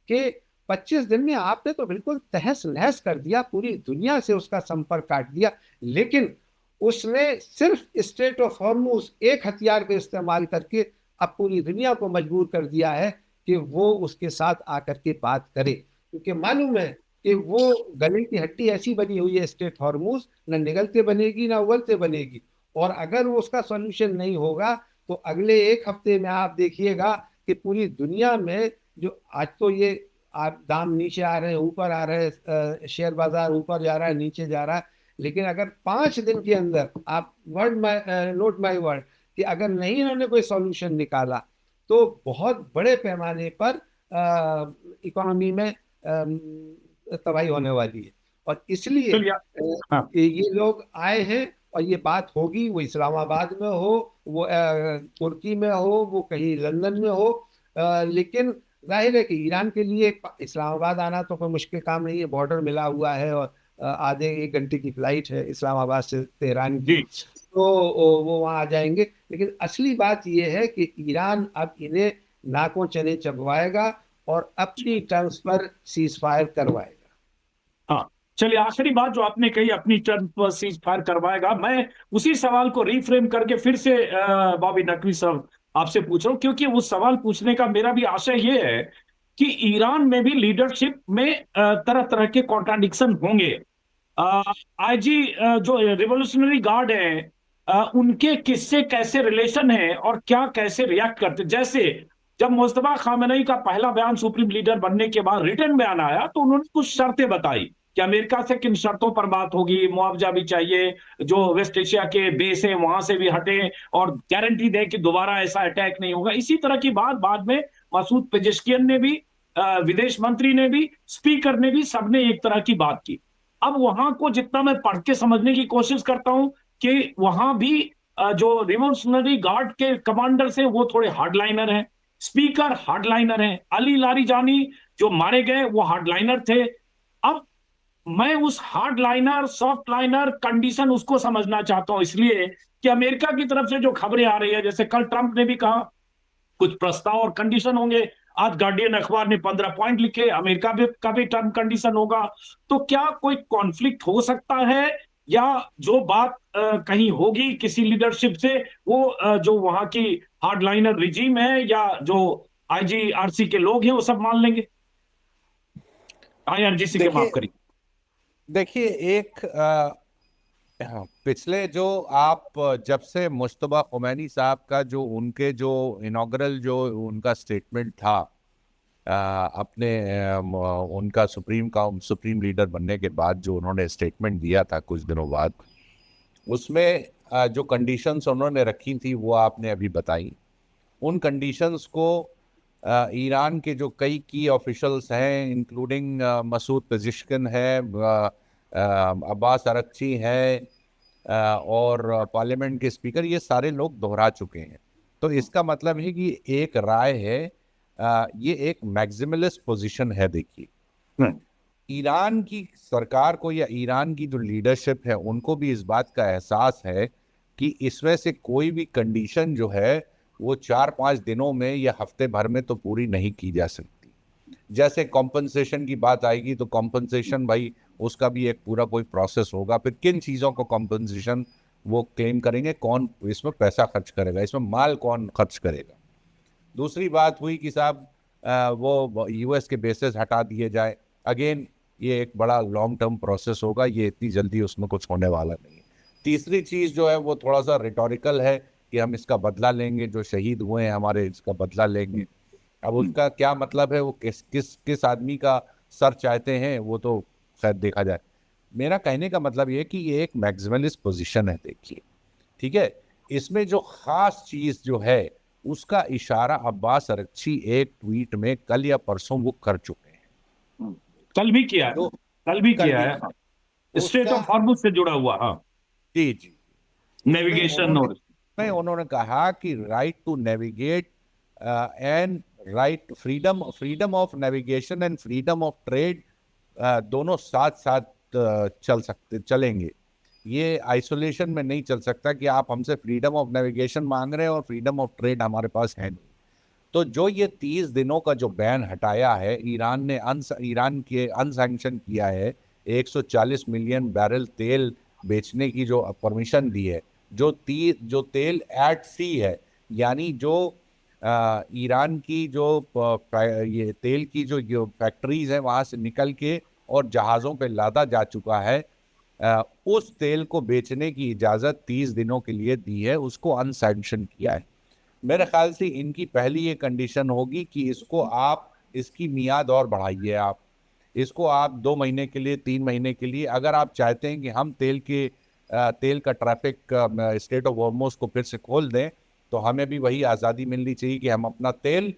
कि 25 दिन में आपने तो बिल्कुल तहस नहस कर दिया, पूरी दुनिया से उसका संपर्क काट दिया। लेकिन उसने सिर्फ स्ट्रेट ऑफ हॉर्मुज एक हथियार का इस्तेमाल करके अब पूरी दुनिया को मजबूर कर दिया है कि वो उसके साथ आकर के बात करे, क्योंकि मालूम है कि वो गले की हड्डी ऐसी बनी हुई है स्ट्रेट हॉर्मुज, न निगलते बनेगी ना उगलते बनेगी। और अगर वो उसका सॉल्यूशन नहीं होगा तो अगले एक हफ्ते में आप देखिएगा कि पूरी दुनिया में जो आज तो ये आप दाम नीचे आ रहे हैं, ऊपर आ रहे हैं, शेयर बाजार ऊपर जा रहा है, नीचे जा रहा है, लेकिन अगर 5 दिन के अंदर आप नोट माई वर्ड कि अगर नहीं इन्होंने कोई सॉल्यूशन निकाला तो बहुत बड़े पैमाने पर इकोनॉमी में तबाही होने वाली है। और इसलिए चलिए। हाँ। ये लोग आए हैं और ये बात होगी, वो इस्लामाबाद में हो, वो तुर्की में हो, वो कहीं लंदन में हो, लेकिन जाहिर है कि ईरान के लिए इस्लामाबाद आना तो कोई मुश्किल काम नहीं है, बॉर्डर मिला हुआ है और आधे 1 घंटे की फ्लाइट है इस्लामाबाद से तेहरान की, तो वो वहाँ आ जाएंगे। लेकिन असली बात ये है कि ईरान अब इन्हें नाकों चने चबवाएगा और अपनी टर्म्स पर सीज फायर करवाएगा। हाँ, चलिए, आखिरी बात जो आपने कही, अपनी टर्म पर सीज फायर करवाएगा, मैं उसी सवाल को रिफ्रेम करके फिर से बॉबी नकवी साहब आपसे पूछ रहा हूँ, क्योंकि उस सवाल पूछने का मेरा भी आशय ये है कि ईरान में भी लीडरशिप में तरह तरह के कॉन्ट्राडिक्शन होंगे। आईजी जो रिवोल्यूशनरी गार्ड है, उनके किससे कैसे रिलेशन है और क्या कैसे रिएक्ट करते, जैसे जब मुस्तफा खामेनेई का पहला बयान सुप्रीम लीडर बनने के बाद रिटर्न बयान आया तो उन्होंने कुछ शर्तें बताई कि अमेरिका से किन शर्तों पर बात होगी, मुआवजा भी चाहिए, जो वेस्ट एशिया के बेस है वहां से भी हटे, और गारंटी दे कि दोबारा ऐसा अटैक नहीं होगा। इसी तरह की बात बाद में मसूद पेजेश्कियन ने भी, विदेश मंत्री ने भी, स्पीकर ने भी, सबने एक तरह की बात की। अब वहां को जितना मैं पढ़ के समझने की कोशिश करता हूं कि वहां भी जो रिवोल्यूशनरी गार्ड के कमांडर्स हैं वो थोड़े हार्डलाइनर हैं, स्पीकर हार्डलाइनर हैं, अली लारिजानी जो मारे गए वो हार्डलाइनर थे। अब मैं उस हार्डलाइनर सॉफ्ट लाइनर कंडीशन उसको समझना चाहता हूं, इसलिए कि अमेरिका की तरफ से जो खबरें आ रही है, जैसे कल ट्रंप ने भी कहा कुछ प्रस्ताव और कंडीशन होंगे, आज गार्डियन अखबार ने 15 पॉइंट लिखे, अमेरिका भी का भी टर्म कंडीशन होगा। तो क्या कोई कॉन्फ्लिक्ट हो सकता है, या जो बात कहीं होगी किसी लीडरशिप से, वो जो वहां की हार्डलाइनर रिजीम है या जो आईजीआरसी के लोग हैं वो सब मान लेंगे? आईआरजीसी के, माफ करिए। देखिए, एक पिछले जो आप जब से मुश्तबा खुमैनी साहब का जो उनके जो इनॉग्रल जो उनका स्टेटमेंट था अपने उनका सुप्रीम लीडर बनने के बाद जो उन्होंने स्टेटमेंट दिया था कुछ दिनों बाद, उसमें जो कंडीशंस उन्होंने रखी थी वो आपने अभी बताई। उन कंडीशंस को ईरान के जो कई की ऑफिशियल्स हैं, इंक्लूडिंग मसूद पेजिशकिन है, अब्बास अरक्ची है, और पार्लियामेंट के स्पीकर, ये सारे लोग दोहरा चुके हैं। तो इसका मतलब है कि एक राय है, ये एक मैक्सिमलिस्ट पोजीशन है। देखिए, ईरान की सरकार को या ईरान की जो लीडरशिप है उनको भी इस बात का एहसास है कि इसमें से कोई भी कंडीशन जो है वो 4-5 दिनों में या हफ्ते भर में तो पूरी नहीं की जा सकती। जैसे कॉम्पनसेशन की बात आएगी तो कॉम्पनसेशन, भाई उसका भी एक पूरा कोई प्रोसेस होगा। फिर किन चीज़ों को कॉम्पनसेशन वो क्लेम करेंगे, कौन इसमें पैसा खर्च करेगा, इसमें माल कौन खर्च करेगा। दूसरी बात हुई कि साहब वो यूएस के बेसिस हटा दिए जाए। अगेन ये एक बड़ा लॉन्ग टर्म प्रोसेस होगा, ये इतनी जल्दी उसमें कुछ होने वाला नहीं है। तीसरी चीज़ जो है वो थोड़ा सा रिटोरिकल है कि हम इसका बदला लेंगे, जो शहीद हुए हैं हमारे, इसका बदला लेंगे। अब उसका क्या मतलब है, वो किस किस किस आदमी का सर चाहते हैं, वो तो शायद देखा जाए। मेरा कहने का मतलब ये है कि ये एक मैक्सिमलिस्ट पोजीशन है। देखिए, ठीक है, इसमें जो खास चीज जो है उसका इशारा अब्बास अरक्ची एक ट्वीट में कल या परसों वो कर चुके हैं। कल भी किया है, तो कल भी कल किया भी है। हाँ, स्ट्रेट उसका, ऑफ हॉर्मुज से जुड़ा हुआ। हाँ, जी जी, उसमें नेविगेशन उन्होंने और में उन्होंने कहा कि right to navigate and right, freedom freedom of navigation and freedom of trade दोनों साथ साथ चलेंगे। ये आइसोलेशन में नहीं चल सकता कि आप हमसे फ्रीडम ऑफ नेविगेशन मांग रहे हैं और फ्रीडम ऑफ ट्रेड हमारे पास है नहीं। तो जो ये 30 दिनों का जो बैन हटाया है, ईरान के अनसैंक्शन किया है, 140 मिलियन बैरल तेल बेचने की जो परमिशन दी है, जो तेल एट सी है, यानी जो ईरान की जो ये तेल की जो फैक्ट्रीज है वहां से निकल के और जहाज़ों पे लादा जा चुका है, उस तेल को बेचने की इजाज़त 30 दिनों के लिए दी है, उसको अनसैंक्शन किया है। मेरे ख्याल से इनकी पहली ये कंडीशन होगी कि इसकी मियाद और बढ़ाइए। आप इसको आप 2 महीने के लिए, 3 महीने के लिए, अगर आप चाहते हैं कि हम तेल का ट्रैफिक स्ट्रेट ऑफ हॉर्मुज को फिर से खोल दें, तो हमें भी वही आज़ादी मिलनी चाहिए कि हम अपना तेल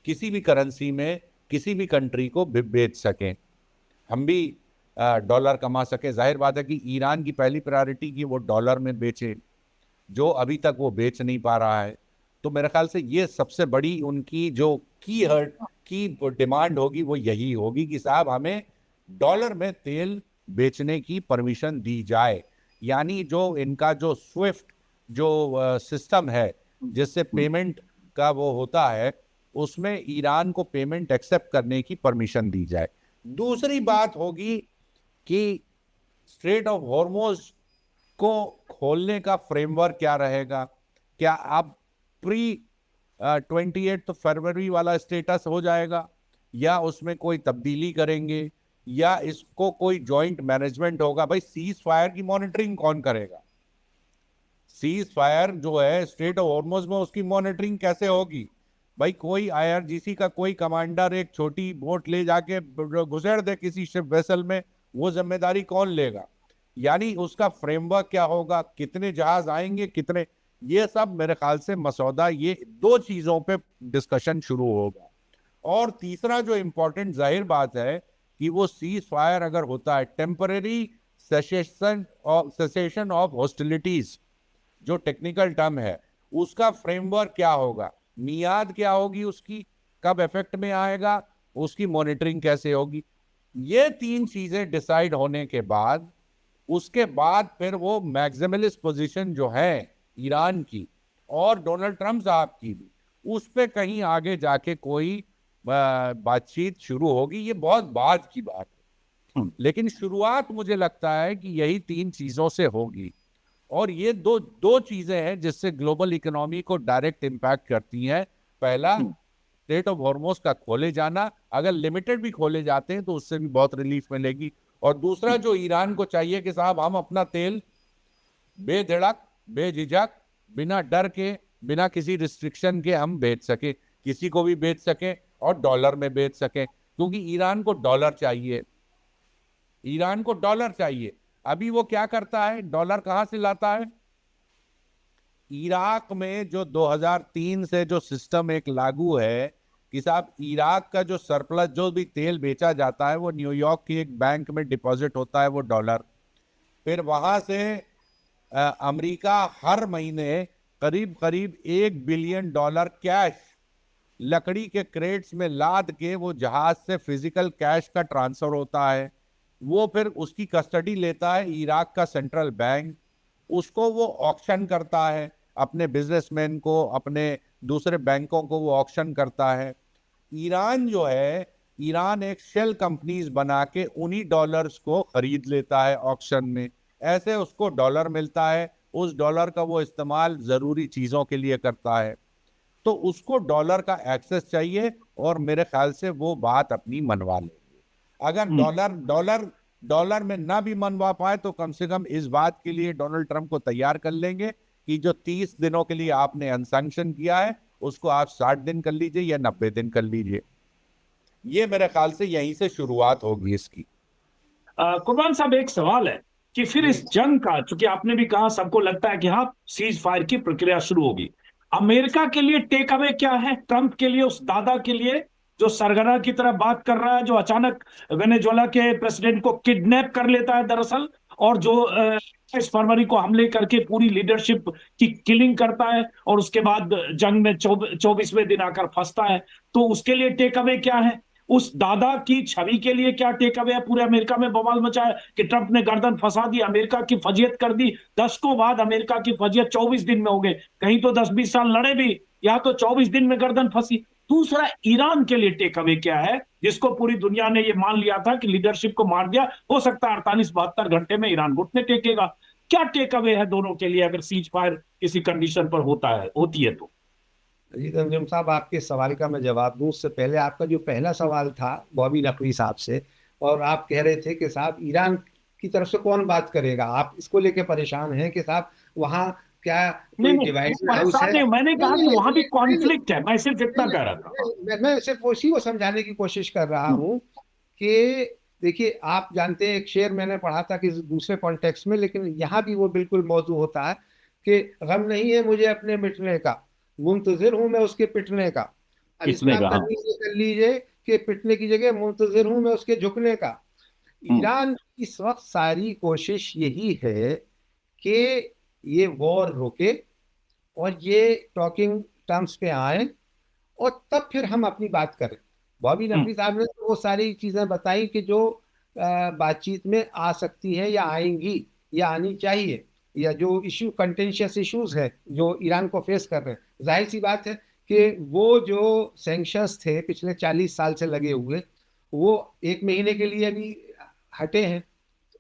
किसी भी करेंसी में किसी भी कंट्री को बेच सकें, हम भी डॉलर कमा सकें। जाहिर बात है कि ईरान की पहली प्रायोरिटी कि वो डॉलर में बेचे, जो अभी तक वो बेच नहीं पा रहा है। तो मेरे ख्याल से ये सबसे बड़ी उनकी जो की डिमांड होगी वो यही होगी कि साहब हमें डॉलर में तेल बेचने की परमिशन दी जाए। यानी जो इनका जो स्विफ्ट जो सिस्टम है जिससे पेमेंट का वो होता है, उसमें ईरान को पेमेंट एक्सेप्ट करने की परमिशन दी जाए। दूसरी बात होगी कि स्ट्रेट ऑफ हॉर्मुज को खोलने का फ्रेमवर्क क्या रहेगा। क्या अब प्री 28 फरवरी वाला स्टेटस हो जाएगा, या उसमें कोई तब्दीली करेंगे, या इसको कोई जॉइंट मैनेजमेंट होगा। भाई सीज फायर की मॉनिटरिंग कौन करेगा? सीज फायर जो है स्ट्रेट ऑफ हॉर्मुज में, उसकी मॉनिटरिंग कैसे होगी? भाई कोई आईआरजीसी का कोई कमांडर एक छोटी बोट ले जाके घुसेड़ दे किसी शिप वेसल में, वो जिम्मेदारी कौन लेगा? यानी उसका फ्रेमवर्क क्या होगा, कितने जहाज आएंगे, कितने, ये सब मेरे ख्याल से मसौदा, ये 2 चीजों पे डिस्कशन शुरू होगा। और तीसरा जो इंपॉर्टेंट जाहिर बात है कि वो सीज फायर अगर होता है, टेम्पररी सेसेशन ऑफ हॉस्टिलिटीज जो टेक्निकल टर्म है, उसका फ्रेमवर्क क्या होगा, मियाद क्या होगी उसकी, कब इफेक्ट में आएगा, उसकी मॉनिटरिंग कैसे होगी। ये 3 चीजें डिसाइड होने के बाद, उसके बाद फिर वो मैक्सिमलिस्ट पोजीशन जो है ईरान की और डोनाल्ड ट्रंप साहब की भी, उस पे कहीं आगे जाके कोई बातचीत शुरू होगी। ये बहुत बाद की बात है, लेकिन शुरुआत मुझे लगता है कि यही 3 चीजों से होगी। और ये दो चीजें हैं जिससे ग्लोबल इकोनॉमी को डायरेक्ट इंपैक्ट करती हैं। पहला, स्ट्रेट ऑफ हॉर्मुज का खोले जाना, अगर लिमिटेड भी खोले जाते हैं तो उससे भी बहुत रिलीफ मिलेगी। और दूसरा जो ईरान को चाहिए कि साहब हम अपना तेल बेधड़क, बेझिझक, बिना डर के, बिना किसी रिस्ट्रिक्शन के हम बेच सके, किसी को भी बेच सके और डॉलर में बेच सके, क्योंकि ईरान को डॉलर चाहिए। ईरान को डॉलर चाहिए। अभी वो क्या करता है, डॉलर कहां से लाता है? इराक में जो 2003 से जो सिस्टम एक लागू है कि साहब इराक का जो सरप्लस, जो भी तेल बेचा जाता है, वो न्यूयॉर्क की एक बैंक में डिपॉजिट होता है, वो डॉलर। फिर वहां से अमेरिका हर महीने करीब करीब $1 बिलियन कैश लकड़ी के क्रेट्स में लाद के वो जहाज से फिजिकल कैश का ट्रांसफर होता है। वो फिर उसकी कस्टडी लेता है इराक का सेंट्रल बैंक, उसको वो ऑक्शन करता है, अपने बिजनेसमैन को, अपने दूसरे बैंकों को वो ऑक्शन करता है। ईरान जो है, ईरान एक शेल कंपनीज बना के उन्हीं डॉलर्स को खरीद लेता है ऑक्शन में। ऐसे उसको डॉलर मिलता है, उस डॉलर का वो इस्तेमाल जरूरी चीजों के लिए करता है। तो उसको डॉलर का एक्सेस चाहिए और मेरे ख्याल से वो बात अपनी मनवा लेंगे। अगर डॉलर डॉलर डॉलर में ना भी मनवा पाए तो कम से कम इस बात के लिए डोनाल्ड ट्रंप को तैयार कर लेंगे कि जो 30 दिनों के लिए आपने अनसैंक्शन किया है उसको आप 60 दिन कर लीजिए या 90 दिन कर लीजिए। ये मेरे ख्याल से यहीं से शुरुआत होगी इसकी। कुर्बान साहब, एक सवाल है कि फिर इस जंग का, चूंकि आपने भी कहा सबको लगता है कि हाँ सीज फायर की प्रक्रिया शुरू होगी, अमेरिका के लिए टेक अवे क्या है, ट्रंप के लिए, उस दादा के लिए जो सरगना की तरह बात कर रहा है, जो अचानक वेनेजुएला के प्रेसिडेंट को किडनैप कर लेता है दरअसल, और जो 21 फरवरी को हमले करके पूरी लीडरशिप की किलिंग करता है और उसके बाद जंग में 24वें दिन आकर फंसता है। तो उसके लिए टेक अवे क्या है? उस दादा की छवि के लिए क्या टेक अवे है? पूरे अमेरिका में बवाल मचा है कि ट्रंप ने गर्दन फंसा दी, अमेरिका की फजियत कर दी। दशकों बाद अमेरिका की फजियत 24 दिन में हो गई, कहीं तो 10-20 साल लड़े भी, या तो 24 दिन में गर्दन फंसी। दूसरा, ईरान के लिए टेक अवे क्या है, जिसको पूरी दुनिया ने ये मान लिया था कि लीडरशिप को मार दिया, हो सकता है 48-72 घंटे में ईरान घुटने टेकेगा। क्या टेक अवे है दोनों के लिए अगर सीज फायर किसी कंडीशन पर होती है तो? जी तंजीम साहब, आपके सवाल का मैं जवाब दूं उससे पहले आपका जो पहला सवाल था बॉबी नकवी साहब से, और आप कह रहे थे कि साहब ईरान की तरफ से कौन बात करेगा, आप इसको लेके परेशान हैं कि साहब वहाँ क्या कोई नहीं, डिवाइडेड हाउस है? नहीं, मैंने कहा कि वहां भी नहीं, कॉन्फ्लिक्ट है, मैं सिर्फ इतना कह रहा था। मैं सिर्फ उसी को समझाने की कोशिश कर रहा हूँ कि देखिए, आप जानते हैं एक शेर मैंने पढ़ा था कि दूसरे कॉन्टेक्स्ट में, लेकिन यहाँ भी वो बिल्कुल मौजू होता है कि गम नहीं है मुझे अपने मिटने का, मुंतजिर हूं मैं उसके पिटने का। अब किसने इसका कहा? तर्जुमा ये कर लीजिए कि पिटने की जगह मुंतजिर हूं मैं उसके झुकने का। ईरान की इस वक्त सारी कोशिश यही है कि ये वॉर रुके और ये टॉकिंग टर्म्स पे आए और तब फिर हम अपनी बात करें। बॉबी नकवी साहब ने तो वो सारी चीजें बताई कि जो बातचीत में आ सकती है या आएंगी या आनी चाहिए, या जो इशू कंटेंशियस इश्यूज है जो ईरान को फेस कर रहे हैं। जाहिर सी बात है कि वो जो सैंक्शंस थे पिछले 40 साल से लगे हुए, वो 1 महीने के लिए भी हटे हैं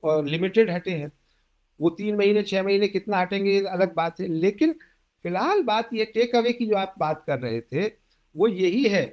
और लिमिटेड हटे हैं। वो 3 महीने 6 महीने कितना हटेंगे ये अलग बात है, लेकिन फिलहाल बात ये टेक अवे की जो आप बात कर रहे थे वो यही है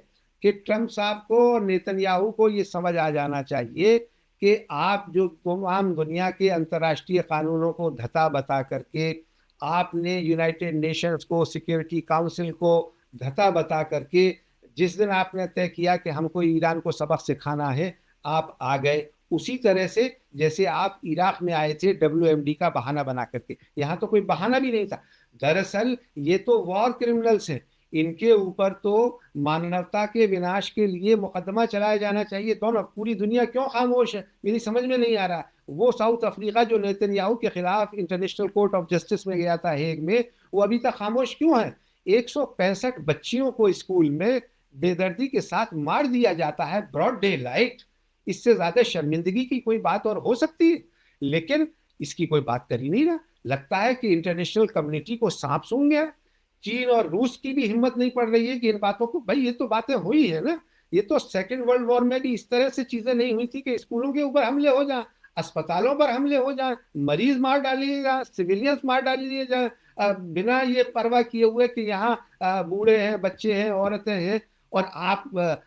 कि ट्रंप साहब को और नेतन्याहू को ये समझ आ जाना चाहिए कि आप जो तमाम दुनिया के अंतर्राष्ट्रीय कानूनों को धता बता करके, आपने यूनाइटेड नेशंस को, सिक्योरिटी काउंसिल को धता बता करके, जिस दिन आपने तय किया कि हमको ईरान को सबक सिखाना है, आप आ गए उसी तरह से जैसे आप इराक में आए थे WMD का बहाना बना करके। यहाँ तो कोई बहाना भी नहीं था। दरअसल ये तो वॉर क्रिमिनल्स हैं, इनके ऊपर तो मानवता के विनाश के लिए मुकदमा चलाया जाना चाहिए। दोनों, पूरी दुनिया क्यों खामोश है मेरी समझ में नहीं आ रहा। वो साउथ अफ्रीका जो नेतन्याहू के खिलाफ इंटरनेशनल कोर्ट ऑफ जस्टिस में गया था हेग में, वो अभी तक खामोश क्यों है? 165 बच्चियों को स्कूल में बेदर्दी के साथ मार दिया जाता है, ब्रॉड डे लाइट। इससे ज्यादा शर्मिंदगी की कोई बात और हो सकती है? लेकिन इसकी कोई बात कर ही नहीं रहा। लगता है कि इंटरनेशनल कम्युनिटी को सांप सूंघ गया। चीन और रूस की भी हिम्मत नहीं पड़ रही है कि इन बातों को, भाई ये तो बातें हुई है ना, ये तो सेकेंड वर्ल्ड वॉर में भी इस तरह से चीजें नहीं हुई थी कि स्कूलों के ऊपर हमले हो जाए, अस्पतालों पर हमले हो जाए, मरीज मार डालिएगा, सिविलियंस मार डालिए जाए, बिना ये परवाह किए हुए कि यहाँ बूढ़े हैं, बच्चे हैं, औरतें हैं, और आप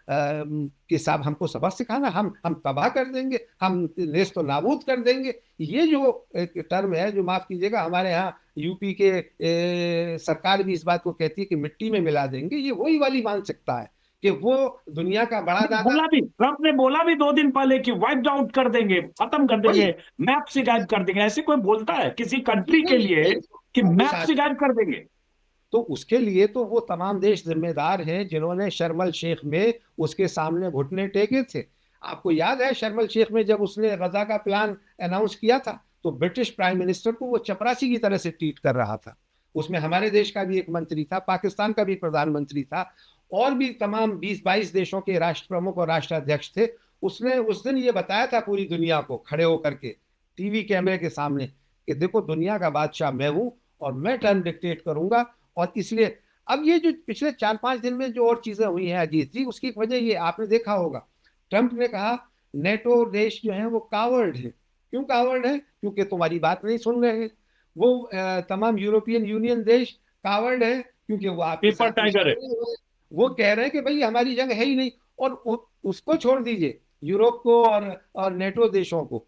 कि साहब हमको सबक सिखाना, हम तबाह कर देंगे, हम नेस्त तो नाबूद कर देंगे। ये जो एक टर्म है, जो माफ कीजिएगा हमारे यहाँ यूपी के सरकार भी इस बात को कहती है कि मिट्टी में मिला देंगे, ये वही वाली मानसिकता है कि वो दुनिया का बड़ा दादा। बोला भी, ट्रंप ने बोला भी 2 दिन पहले कि वाइप आउट कर देंगे, खत्म कर देंगे, मैप से गायब कर देंगे। ऐसे कोई बोलता है किसी कंट्री के लिए कि मैप से गायब कर देंगे? तो उसके लिए तो वो तमाम देश जिम्मेदार हैं जिन्होंने शर्म शेख में उसके सामने घुटने टेके थे। आपको याद है शर्म शेख में जब उसने गजा का प्लान अनाउंस किया था तो ब्रिटिश प्राइम मिनिस्टर को वो चपरासी की तरह से ट्रीट कर रहा था। उसमें हमारे देश का भी एक मंत्री था, पाकिस्तान का भी प्रधानमंत्री था, और भी तमाम 20-22 देशों के राष्ट्र प्रमुख और राष्ट्राध्यक्ष थे। उसने उस दिन ये बताया था पूरी दुनिया को खड़े होकर के टीवी कैमरे के सामने कि देखो दुनिया का बादशाह मैं हूं और मैं टर्म डिक्टेट करूंगा। और इसलिए अब ये जो पिछले 4-5 दिन में जो और चीजें हुई हैं अजीत जी, उसकी वजह ये आपने देखा होगा, ट्रंप ने कहा नेटो देश जो है वो कावर्ड है। क्यों कावर्ड है? क्योंकि तुम्हारी बात नहीं सुन रहे हैं। वो तमाम यूरोपियन यूनियन देश कावर्ड है क्योंकि वो आपके पेपर साथ टाइगर है। वो कह रहे हैं कि भाई हमारी जंग है ही नहीं। और उसको छोड़ दीजिए यूरोप को और नेटो देशों को,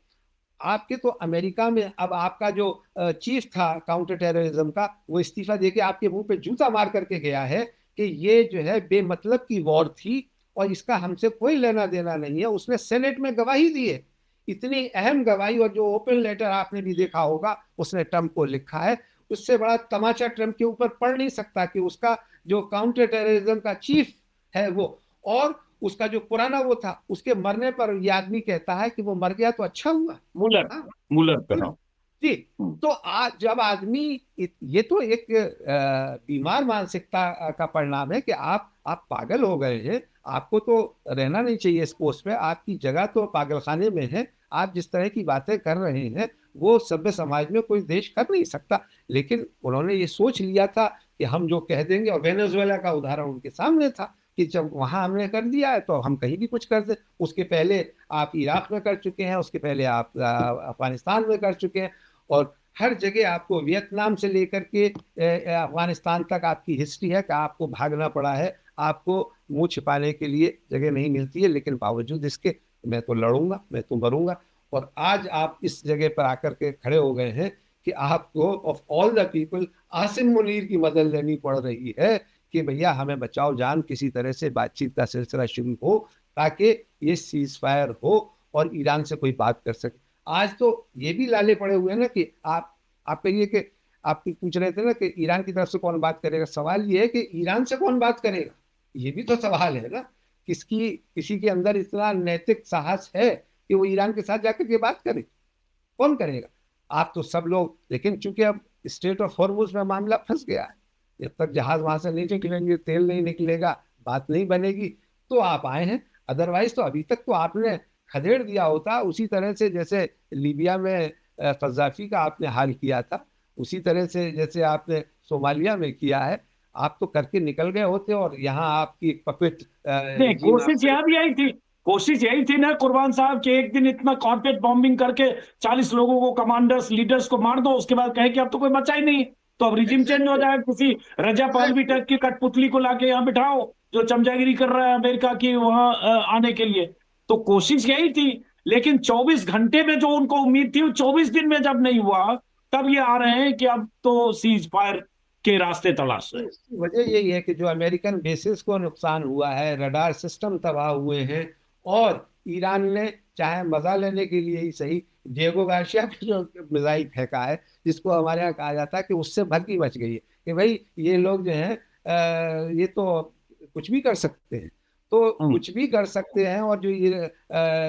आपके तो अमेरिका में अब आपका जो चीफ था काउंटर टेररिज्म का वो इस्तीफा देके आपके मुंह पे जूता मार करके गया है कि ये जो है बेमतलब की वॉर थी और इसका हमसे कोई लेना देना नहीं है। उसने सेनेट में गवाही दी है, इतनी अहम गवाही, और जो ओपन लेटर आपने भी देखा होगा उसने ट्रंप को लिखा है। उससे बड़ा तमाचा ट्रंप के ऊपर पड़ नहीं सकता कि उसका जो काउंटर टेररिज्म का चीफ है वो, और उसका जो पुराना वो था, उसके मरने पर ये आदमी कहता है कि वो मर गया तो अच्छा हुआ। मुलर हाँ, मुलर पे हाँ। जी। तो आज जब आदमी ये तो एक बीमार मानसिकता का परिणाम है कि आप पागल हो गए हैं। आपको तो रहना नहीं चाहिए इस पोस्ट पे, आपकी जगह तो पागलखाने में है। आप जिस तरह की बातें कर रहे हैं वो सभ्य समाज में कोई देश कर नहीं सकता। लेकिन उन्होंने ये सोच लिया था कि हम जो कह देंगे, और वेनेजुएला का उदाहरण उनके सामने था कि जब वहां हमने कर दिया है तो हम कहीं भी कुछ कर दे। उसके पहले आप इराक में कर चुके हैं, उसके पहले आप अफगानिस्तान में कर चुके हैं, और हर जगह आपको वियतनाम से लेकर के अफगानिस्तान तक आपकी हिस्ट्री है कि आपको भागना पड़ा है, आपको मुंह छिपाने के लिए जगह नहीं मिलती है। लेकिन बावजूद इसके मैं तो लड़ूंगा, मैं तो मरूंगा। और आज आप इस जगह पर आकर के खड़े हो गए हैं कि आपको of all the people Asim Munir की मदद लेनी पड़ रही है कि भैया हमें बचाओ जान, किसी तरह से बातचीत का सिलसिला शुरू हो ताकि ये सीज फायर हो और ईरान से कोई बात कर सके। आज तो ये भी लाले पड़े हुए हैं ना कि आप कहिए कि आप पूछ रहे थे ना कि ईरान की तरफ से कौन बात करेगा। सवाल ये है कि ईरान से कौन बात करेगा, ये भी तो सवाल है ना। किसी के अंदर इतना नैतिक साहस है कि वो ईरान के साथ जाकर के बात करे? कौन करेगा? आप तो सब लोग, लेकिन चूंकि अब स्टेट ऑफ हॉर्मुज में मामला फंस गया है, जब तक जहाज वहां से नहीं निकलेंगे, तेल नहीं निकलेगा, बात नहीं बनेगी, तो आप आए हैं। अदरवाइज तो अभी तक तो आपने खदेड़ दिया होता, उसी तरह से जैसे लीबिया में कज़ाफी का आपने हाल किया था, उसी तरह से जैसे आपने सोमालिया में किया है। आप तो करके निकल गए होते और यहाँ आपकी पपेट नहीं, कोशिश यहाँ भी यही थी, कोशिश यही थी ना कुर्बान साहब कि एक दिन इतना कॉर्पोरेट बॉम्बिंग करके 40 लोगों को, कमांडर्स लीडर्स को मार दो, उसके बाद कहे कि अब तो कोई बचा ही नहीं, तो अब रिजिम चेंज हो जाए, किसी रजा पालवी टाइप की कठपुतली को लाके यहाँ बिठाओ जो चमचागिरी कर रहा है अमेरिका की वहां आने के लिए। तो कोशिश यही थी, लेकिन 24 घंटे में जो उनको उम्मीद थी, 24 दिन में जब नहीं हुआ, तब ये आ रहे हैं कि अब तो सीज फायर के रास्ते तलाश रहे हैं। इसकी वजह यही है कि जो अमेरिकन बेसिस को नुकसान हुआ है, रडार सिस्टम तबाह हुए हैं, और ईरान ने चाहे मजा लेने के लिए ही सही डिएगो गार्सिया पे जो मिसाइल फेंका है, जिसको हमारे यहाँ कहा जाता है कि उससे भर की बच गई है कि भाई ये लोग जो हैं ये तो कुछ भी कर सकते हैं, तो कुछ भी कर सकते हैं। और जो ये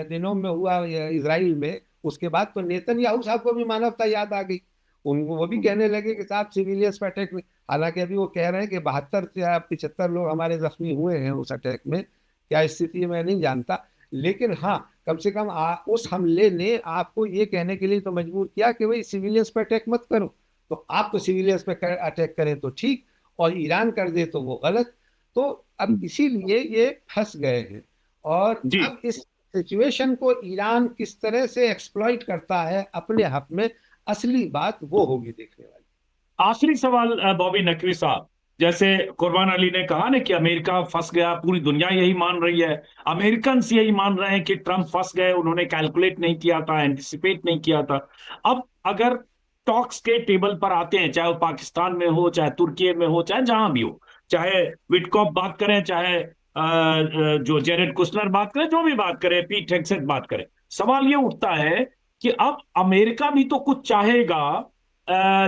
दिनों में हुआ इसराइल में, उसके बाद तो नेतन्याहू साहब को भी मानवता याद आ गई। उनको वो भी कहने लगे कि साहब सिविलियंस पे अटैक में, हालांकि अभी वो कह रहे हैं कि 72 या 75 लोग हमारे जख्मी हुए हैं उस अटैक में, क्या स्थिति मैं नहीं जानता। लेकिन हाँ, कम से कम उस हमले ने आपको ये कहने के लिए तो मजबूर किया कि भाई सिविलियंस पे अटैक मत करो। तो आप तो सिविलियंस पे अटैक करें तो ठीक, और ईरान कर दे तो वो गलत। तो अब इसीलिए ये फंस गए हैं। और अब इस सिचुएशन को ईरान किस तरह से एक्सप्लॉइट करता है अपने हक में, असली बात वो होगी देखने वाली। आखिरी सवाल बॉबी नकवी साहब, जैसे कुर्बान अली ने कहा ना कि अमेरिका फंस गया, पूरी दुनिया यही मान रही है, अमेरिकन यही मान रहे हैं कि ट्रंप फंस गए, उन्होंने कैलकुलेट नहीं किया था, एंटिसिपेट नहीं किया था। अब अगर टॉक्स के टेबल पर आते हैं, चाहे वो पाकिस्तान में हो, चाहे तुर्की में हो, चाहे जहां भी हो, चाहे विटकॉफ बात करें, चाहे जो जेरेड कुशनर बात करें, जो भी बात करें, पीट हेगसेथ बात करें, सवाल ये उठता है कि अब अमेरिका भी तो कुछ चाहेगा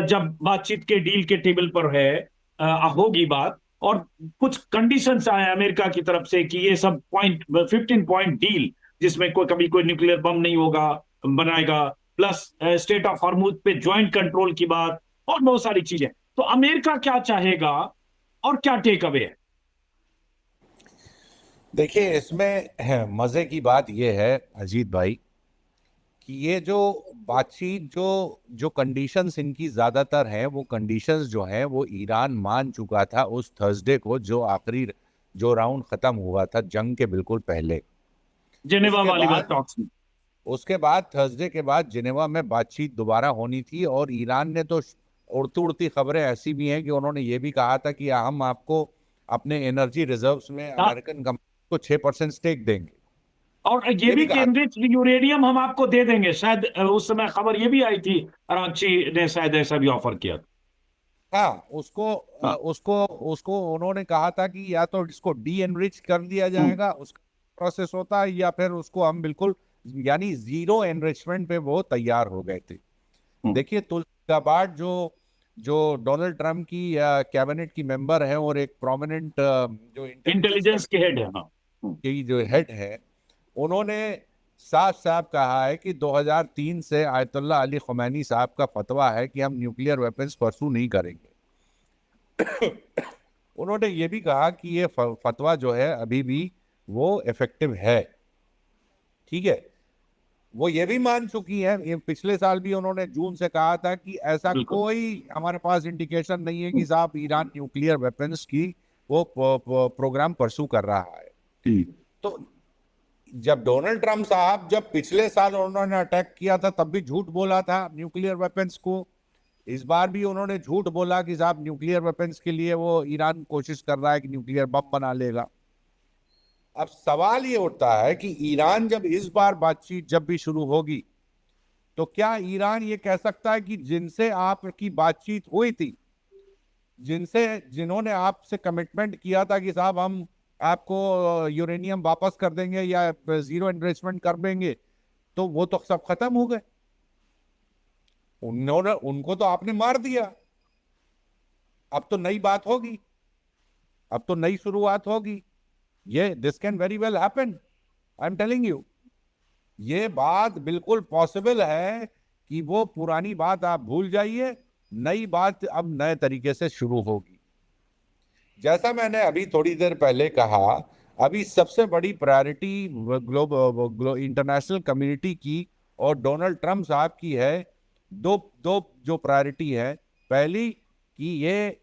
जब बातचीत के डील के टेबल पर है, होगी बात, और कुछ कंडीशंस आए अमेरिका की तरफ से कि ये सब 15 पॉइंट डील, जिसमें कोई कभी कोई न्यूक्लियर बम नहीं होगा बनाएगा, प्लस स्टेट ऑफ हॉर्मुज पे ज्वाइंट कंट्रोल की बात, और बहुत सारी चीजें। तो अमेरिका क्या चाहेगा और क्या टेक अवे है? देखिए, इसमें मजे की बात यह है अजीत भाई कि ये जो बातचीत जो जो कंडीशंस इनकी ज्यादातर हैं, वो कंडीशंस जो हैं वो ईरान मान चुका था उस थर्सडे को, जो आखिरी जो राउंड खत्म हुआ था जंग के बिल्कुल पहले। जेनेवा उसके वाली बात, बाद टॉक्स में। उसके बाद थर्सडे के बाद जिनेवा में बातचीत दोबारा होनी थी, और ईरान ने तो उड़ती उड़ती खबरें ऐसी भी हैं कि उन्होंने ये भी कहा था कि हम आपको अपने एनर्जी रिजर्व्स में हाँ, अमेरिकन कंपनी को 6% स्टेक देंगे। और ये ये भी भी कि कहा। एनरिच यूरेनियम हम आपको दे देंगे, शायद उस समय खबर ये भी आई थी, कराची ने शायद ऐसा भी ऑफर किया हाँ, था। उसको उसको उन्होंने कहा था कि या तो इसको डी एनरिच कर दिया हम्म, जाएगा, उसका प्रोसेस होता है, या फिर उसको हम बिल्कुल, यानी जीरो एनरिचमेंट पे वो तैयार हो गए थे। हम्म। देखिए, तुलसी गाबार्ड जो जो डोनाल्ड ट्रंप की कैबिनेट की मेंबर है और एक प्रोमिनेंट जो इंटेलिजेंस इंटेलिजेंस के हेड है, हाँ। हम्म। की जो हेड है, उन्होंने साफ साफ कहा है कि 2003 से आयतुल्लाह अली खुमैनी साहब का फतवा है कि हम न्यूक्लियर वेपन्स परसू नहीं करेंगे। उन्होंने ये भी कहा कि ये फतवा जो है अभी भी वो इफेक्टिव है। ठीक है, वो ये भी मान चुकी है, ये पिछले साल भी उन्होंने जून से कहा था कि ऐसा बिल्कुल। कोई हमारे पास इंडिकेशन नहीं है कि साहब ईरान न्यूक्लियर वेपन्स की वो प्रोग्राम परसू कर रहा है। हम्म। तो जब डोनाल्ड ट्रंप साहब जब पिछले साल उन्होंने अटैक किया था तब भी झूठ बोला था न्यूक्लियर वेपन्स को, इस बार भी उन्होंने झूठ बोला कि साहब न्यूक्लियर वेपन्स के लिए वो ईरान कोशिश कर रहा है कि न्यूक्लियर बम बना लेगा। अब सवाल ये उठता है कि ईरान जब इस बार बातचीत जब भी शुरू होगी, तो क्या ईरान ये कह सकता है कि जिनसे आपकी बातचीत हुई थी, जिन्होंने आपसे कमिटमेंट किया था कि साहब हम आपको यूरेनियम वापस कर देंगे या जीरो एनरिचमेंट कर देंगे, तो वो तो सब खत्म हो गए, उन्होंने उनको तो आपने मार दिया। अब तो नई बात होगी, अब तो नई शुरुआत होगी। ये this can very well happen, I am telling you, ये बात बिल्कुल पॉसिबल है कि वो पुरानी बात आप भूल जाइए, नई बात अब नए तरीके से शुरू होगी। जैसा मैंने अभी थोड़ी देर पहले कहा, अभी सबसे बड़ी प्रायोरिटी इंटरनेशनल कम्युनिटी की और डोनाल्ड ट्रंप साहब की है। दो दो जो प्रायोरिटी है, पहली कि ये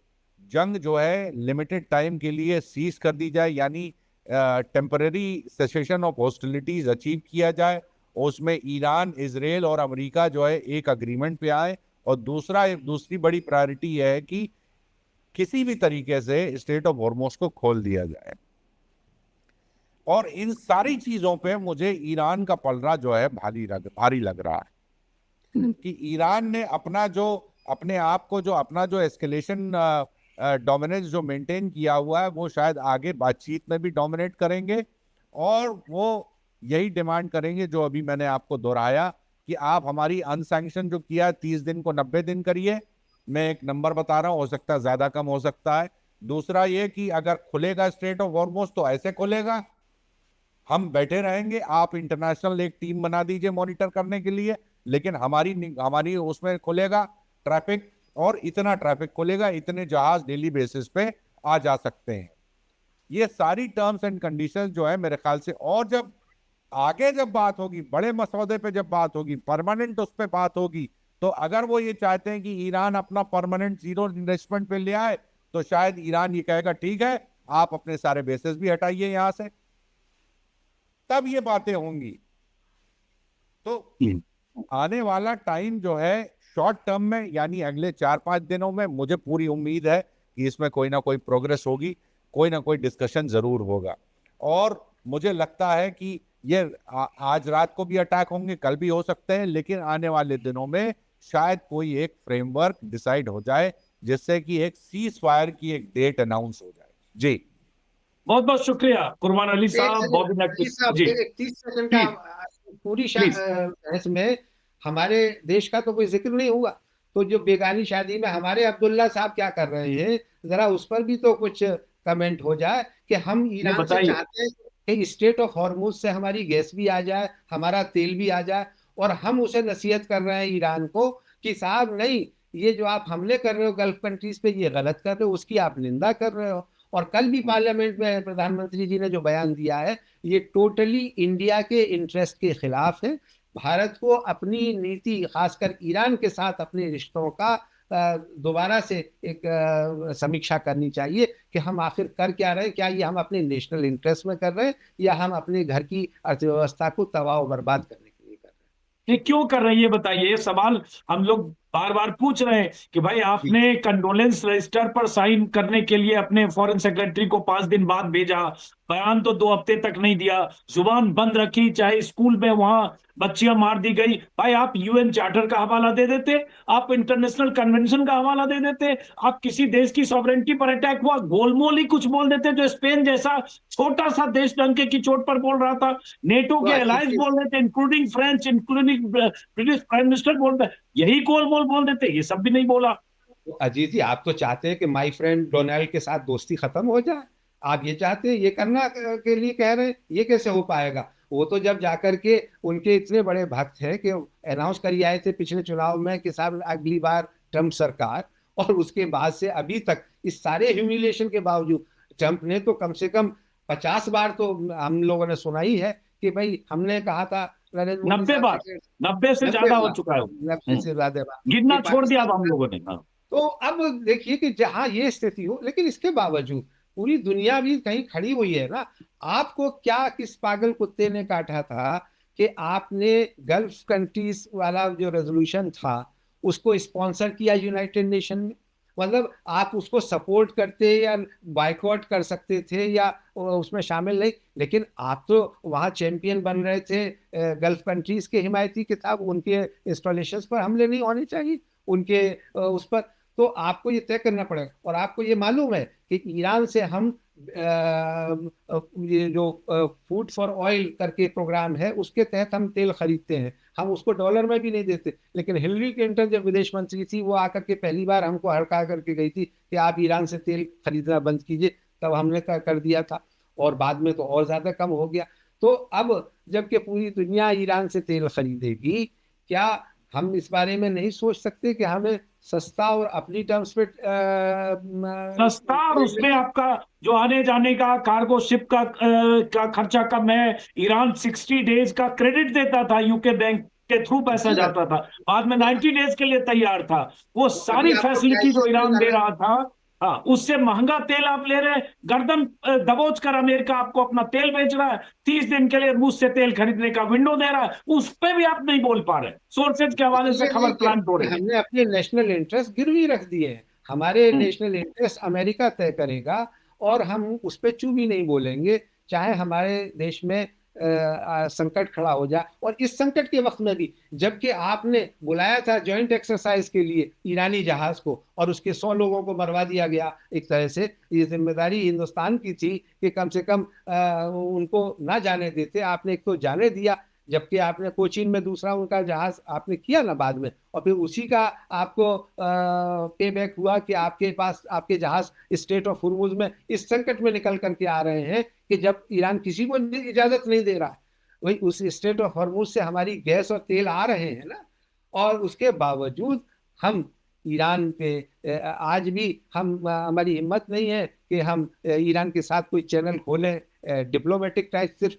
जंग जो है लिमिटेड टाइम के लिए सीज कर दी जाए, यानी temporary cessation of hostilities achieve किया जाए, उसमें ईरान, इजराइल और अमेरिका जो है एक अग्रीमेंट पे आए। और दूसरी बड़ी प्रायोरिटी है कि किसी भी तरीके से स्टेट ऑफ हॉर्मुज को खोल दिया जाए। और इन सारी चीजों पे मुझे ईरान का पलड़ा जो है भारी लग रहा है कि ईरान ने अपने आप को जो अपना जो एस्केलेशन डोमिनेंस जो मेंटेन किया हुआ है, वो शायद आगे बातचीत में भी डोमिनेट करेंगे, और वो यही डिमांड करेंगे जो अभी मैंने आपको दोहराया कि आप हमारी अनसैंक्शन जो किया 30 दिन को 90 दिन करिए। मैं एक नंबर बता रहा हूं, हो सकता है ज्यादा कम हो सकता है। दूसरा ये कि अगर खुलेगा स्ट्रेट ऑफ हॉर्मुज तो ऐसे खुलेगा, हम बैठे रहेंगे, आप इंटरनेशनल एक टीम बना दीजिए मॉनिटर करने के लिए, लेकिन हमारी उसमें खुलेगा ट्रैफिक, और इतना ट्रैफिक खुलेगा, इतने जहाज डेली बेसिस पे आ जा सकते हैं। ये सारी टर्म्स एंड कंडीशंस जो है मेरे ख्याल से, और जब आगे जब बात होगी बड़े मसौदे पे, जब बात होगी परमानेंट उस पे बात होगी, तो अगर वो ये चाहते हैं कि ईरान अपना परमानेंट जीरो इन्वेस्टमेंट पे ले आए, तो शायद ईरान ये कहेगा ठीक है आप अपने सारे बेसिस भी हटाइए यहां से, तब ये बातें होंगी। तो आने वाला टाइम जो है शॉर्ट टर्म में, यानी अगले 4-5 दिनों में, मुझे पूरी उम्मीद है कि इसमें कोई ना कोई प्रोग्रेस होगी, कोई ना कोई डिस्कशन जरूर होगा। और मुझे लगता है कि ये आज रात को भी अटैक होंगे, कल भी हो सकते हैं, लेकिन आने वाले दिनों में शायद कोई एक फ्रेमवर्क डिसाइड हो जाए जिससे कि एक सीज फायर की एक डेट अनाउंस हो जाए। जी, बहुत बहुत शुक्रिया कुर्बान अली साहब, बॉबी अली नकवी। साहब, जी, एक 30 सेकंड का प्लीज पूरी प्लीज। बहस में हमारे देश का तो कोई जिक्र नहीं हुआ। तो जो बेगानी शादी में हमारे अब्दुल्ला साहब क्या कर रहे हैं, जरा उस पर भी तो कुछ कमेंट हो जाए कि हम ये ईरान से बताइए। चाहते हैं कि स्टेट ऑफ हॉर्मुज से हमारी गैस भी आ जाए, हमारा तेल भी आ जाए, और हम उसे नसीहत कर रहे हैं ईरान को कि साहब नहीं, ये जो आप हमले कर रहे हो गल्फ कंट्रीज पे, ये गलत कर रहे हो, उसकी आप निंदा कर रहे हो। और कल भी पार्लियामेंट में प्रधानमंत्री जी ने जो बयान दिया है, ये टोटली इंडिया के इंटरेस्ट के खिलाफ है। भारत को अपनी नीति, खासकर ईरान के साथ अपने रिश्तों का दोबारा से एक समीक्षा करनी चाहिए कि हम आखिर कर क्या रहे हैं। क्या ये हम अपने नेशनल इंटरेस्ट में कर रहे हैं, या हम अपने घर की अर्थव्यवस्था को तबाह बर्बाद करने के लिए कर रहे ये क्यों कर रहे हैं ये बताइए। ये सवाल हम लोग बार बार पूछ रहे हैं कि भाई हैं? आपने कंडोलेंस रजिस्टर पर साइन करने के लिए अपने फॉरेन सेक्रेटरी को 5 दिन बाद भेजा, बयान तो 2 हफ्ते तक नहीं दिया, जुबान बंद रखी, चाहे स्कूल में वहां बच्चियां मार दी गई। भाई आप यूएन चार्टर का हवाला दे देते, आप इंटरनेशनल कन्वेंशन का हवाला दे देते, आप किसी देश की सॉवरेंटी पर अटैक हुआ गोलमोल ही कुछ बोल देते, जो स्पेन जैसा छोटा सा देश डंके की चोट पर बोल रहा था। नेटो तो के अजीत अलायंस जी, बोल रहे थे, including French, including British prime minister बोल रहे, यही गोलमोल बोल देते, ये सब भी नहीं बोला। तो अजीत जी, आप तो चाहते हैं कि माय फ्रेंड डोनाल्ड के साथ दोस्ती खत्म हो जाए। आप ये चाहते हैं, ये करना के लिए कह रहे हैं। ये कैसे हो पाएगा? वो तो जब जाकर के उनके इतने बड़े भक्त हैं कि अनाउंस कर आए थे पिछले चुनाव में कि साहब अगली बार ट्रम्प सरकार, और उसके बाद से अभी तक इस सारे ह्यूमिलेशन के बावजूद ट्रम्प ने तो कम से कम 50 बार तो हम लोगों ने सुना ही है कि भाई हमने कहा था नरेंद्र मोदी 90 बार, साहब से। 90 से 90 ज्यादा हो बार, चुका है। 90 से ज्यादा बार कि गिनना छोड़ दिया अब हम पाकिस्तान। लोगों ने। हाँ। तो अब देखिए कि जहां ये स्थिति हो, लेकिन इसके बावजूद पूरी दुनिया भी कहीं खड़ी हुई है ना। आपको क्या, किस पागल कुत्ते ने काटा था कि आपने गल्फ कंट्रीज वाला जो रेजोल्यूशन था उसको स्पॉन्सर किया यूनाइटेड नेशन में? मतलब आप उसको सपोर्ट करते या बाइकआउट कर सकते थे या उसमें शामिल नहीं, लेकिन आप तो वहां चैंपियन बन रहे थे गल्फ कंट्रीज के हिमायती के साथ। उनके इंस्टॉलेशन पर हमले नहीं होने चाहिए, उनके उस पर। तो आपको ये तय करना पड़ेगा। और आपको ये मालूम है कि ईरान से हम ये जो फूड फॉर ऑयल करके प्रोग्राम है, उसके तहत हम तेल खरीदते हैं। हम उसको डॉलर में भी नहीं देते, लेकिन हिलरी क्लिंटन जब विदेश मंत्री थी, वो आकर के पहली बार हमको हड़का करके गई थी कि आप ईरान से तेल खरीदना बंद कीजिए। तब हमने कर दिया था, और बाद में तो और ज्यादा कम हो गया। तो अब जबकि पूरी दुनिया ईरान से तेल खरीदेगी, क्या हम इस बारे में नहीं सोच सकते कि हमें सस्ता और अपनी टर्म्स पे सस्ता, और उसमें आपका जो आने जाने का कार्गो शिप का खर्चा कम है। ईरान 60 डेज का क्रेडिट देता था, यूके बैंक के थ्रू पैसा जी? जाता था, बाद में 90 डेज के लिए तैयार था। वो तो अभी सारी आपको फैसिलिटी जो क्राइसिस में ईरान दे जाना रहा था, हाँ, उससे महंगा तेल आप ले रहे हैं। गर्दन दबोच कर अमेरिका आपको अपना तेल बेच रहा है, 30 दिन के लिए रूस से तेल खरीदने का विंडो दे रहा है, उस पे भी आप नहीं बोल पा रहे, सोर्सेज के हवाले से ये खबर नहीं प्लांट हो कि रही है। हमने अपने नेशनल इंटरेस्ट गिरवी रख दिए हैं। हमारे नेशनल इंटरेस्ट अमेरिका तय करेगा, और हम उस पर चू भी नहीं बोलेंगे, चाहे हमारे देश में संकट खड़ा हो जाए। और इस संकट के वक्त में भी, जबकि आपने बुलाया था जॉइंट एक्सरसाइज के लिए ईरानी जहाज को, और उसके 100 लोगों को मरवा दिया गया, एक तरह से ये जिम्मेदारी हिंदुस्तान की थी कि कम से कम उनको ना जाने देते। आपने एक तो जाने दिया, जबकि आपने कोचीन में दूसरा उनका जहाज आपने किया ना बाद में, और फिर उसी का आपको पे बैक हुआ कि आपके पास आपके जहाज स्टेट ऑफ हुर्मुज में इस संकट में निकल करके आ रहे हैं कि जब ईरान किसी को इजाजत नहीं दे रहा। वही उस स्टेट ऑफ हुर्मुज से हमारी गैस और तेल आ रहे हैं ना, और उसके बावजूद हम ईरान पे आज भी हमारी हिम्मत नहीं है कि हम ईरान के साथ कोई चैनल खोलें डिप्लोमेटिक टाइप।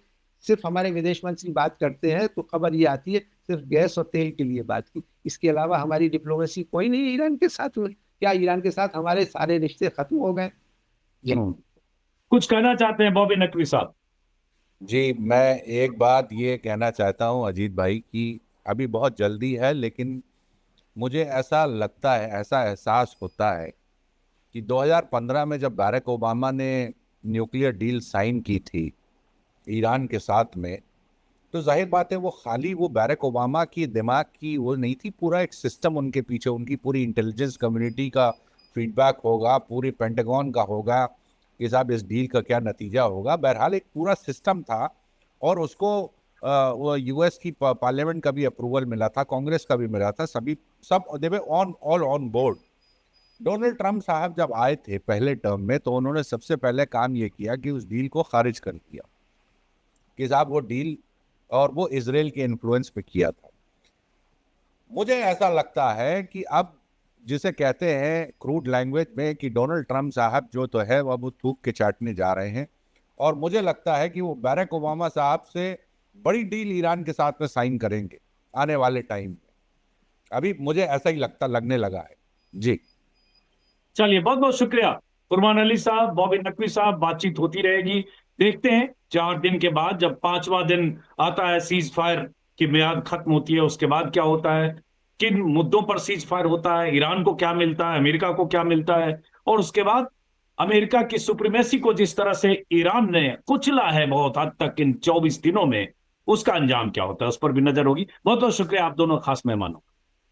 सिर्फ हमारे विदेश मंत्री बात करते हैं तो खबर ये आती है सिर्फ गैस और तेल के लिए बात की, इसके अलावा हमारी डिप्लोमेसी कोई नहीं है ईरान के साथ हुई। क्या ईरान के साथ हमारे सारे रिश्ते खत्म हो गए? जी। कुछ कहना चाहते हैं बॉबी नकवी साहब? जी, मैं एक बात ये कहना चाहता हूँ अजीत भाई कि अभी बहुत जल्दी है, लेकिन मुझे ऐसा लगता है, ऐसा एहसास होता है कि 2015 में जब बैरक ओबामा ने न्यूक्लियर डील साइन की थी ईरान के साथ में, तो जाहिर बात है वो खाली वो बैरक ओबामा की दिमाग की वो नहीं थी, पूरा एक सिस्टम उनके पीछे, उनकी पूरी इंटेलिजेंस कम्युनिटी का फीडबैक होगा, पूरी पेंटागन का होगा कि साहब इस डील का क्या नतीजा होगा। बहरहाल एक पूरा सिस्टम था, और उसको वो यूएस की पार्लियामेंट का भी अप्रूवल मिला था, कांग्रेस का भी मिला था, सब they were all on board. Donald Trump साहब जब आए थे पहले टर्म में, तो उन्होंने सबसे पहले काम ये किया कि उस डील को खारिज कर दिया कि साहब वो डील, और वो इसराइल के इन्फ्लुएंस पे किया था। मुझे ऐसा लगता है कि अब जिसे कहते हैं क्रूड लैंग्वेज में कि डोनाल्ड ट्रंप साहब जो तो है वो थूक के चाटने जा रहे हैं, और मुझे लगता है कि वो बैरक ओबामा साहब से बड़ी डील ईरान के साथ में साइन करेंगे आने वाले टाइम में। अभी मुझे ऐसा ही लगने लगा है जी। चलिए, बहुत बहुत शुक्रिया फरमान अली साहब, बॉबी नकवी साहब। बातचीत होती रहेगी। देखते हैं 4 दिन के बाद जब 5वां दिन आता है, सीज फायर की मियाद खत्म होती है, उसके बाद क्या होता है, किन मुद्दों पर सीज फायर होता है, ईरान को क्या मिलता है, अमेरिका को क्या मिलता है, और उसके बाद अमेरिका की सुप्रीमेसी को जिस तरह से ईरान ने कुचला है बहुत हद तक इन 24 दिनों में, उसका अंजाम क्या होता है, उस पर भी नजर होगी। बहुत बहुत शुक्रिया आप दोनों खास मेहमानों।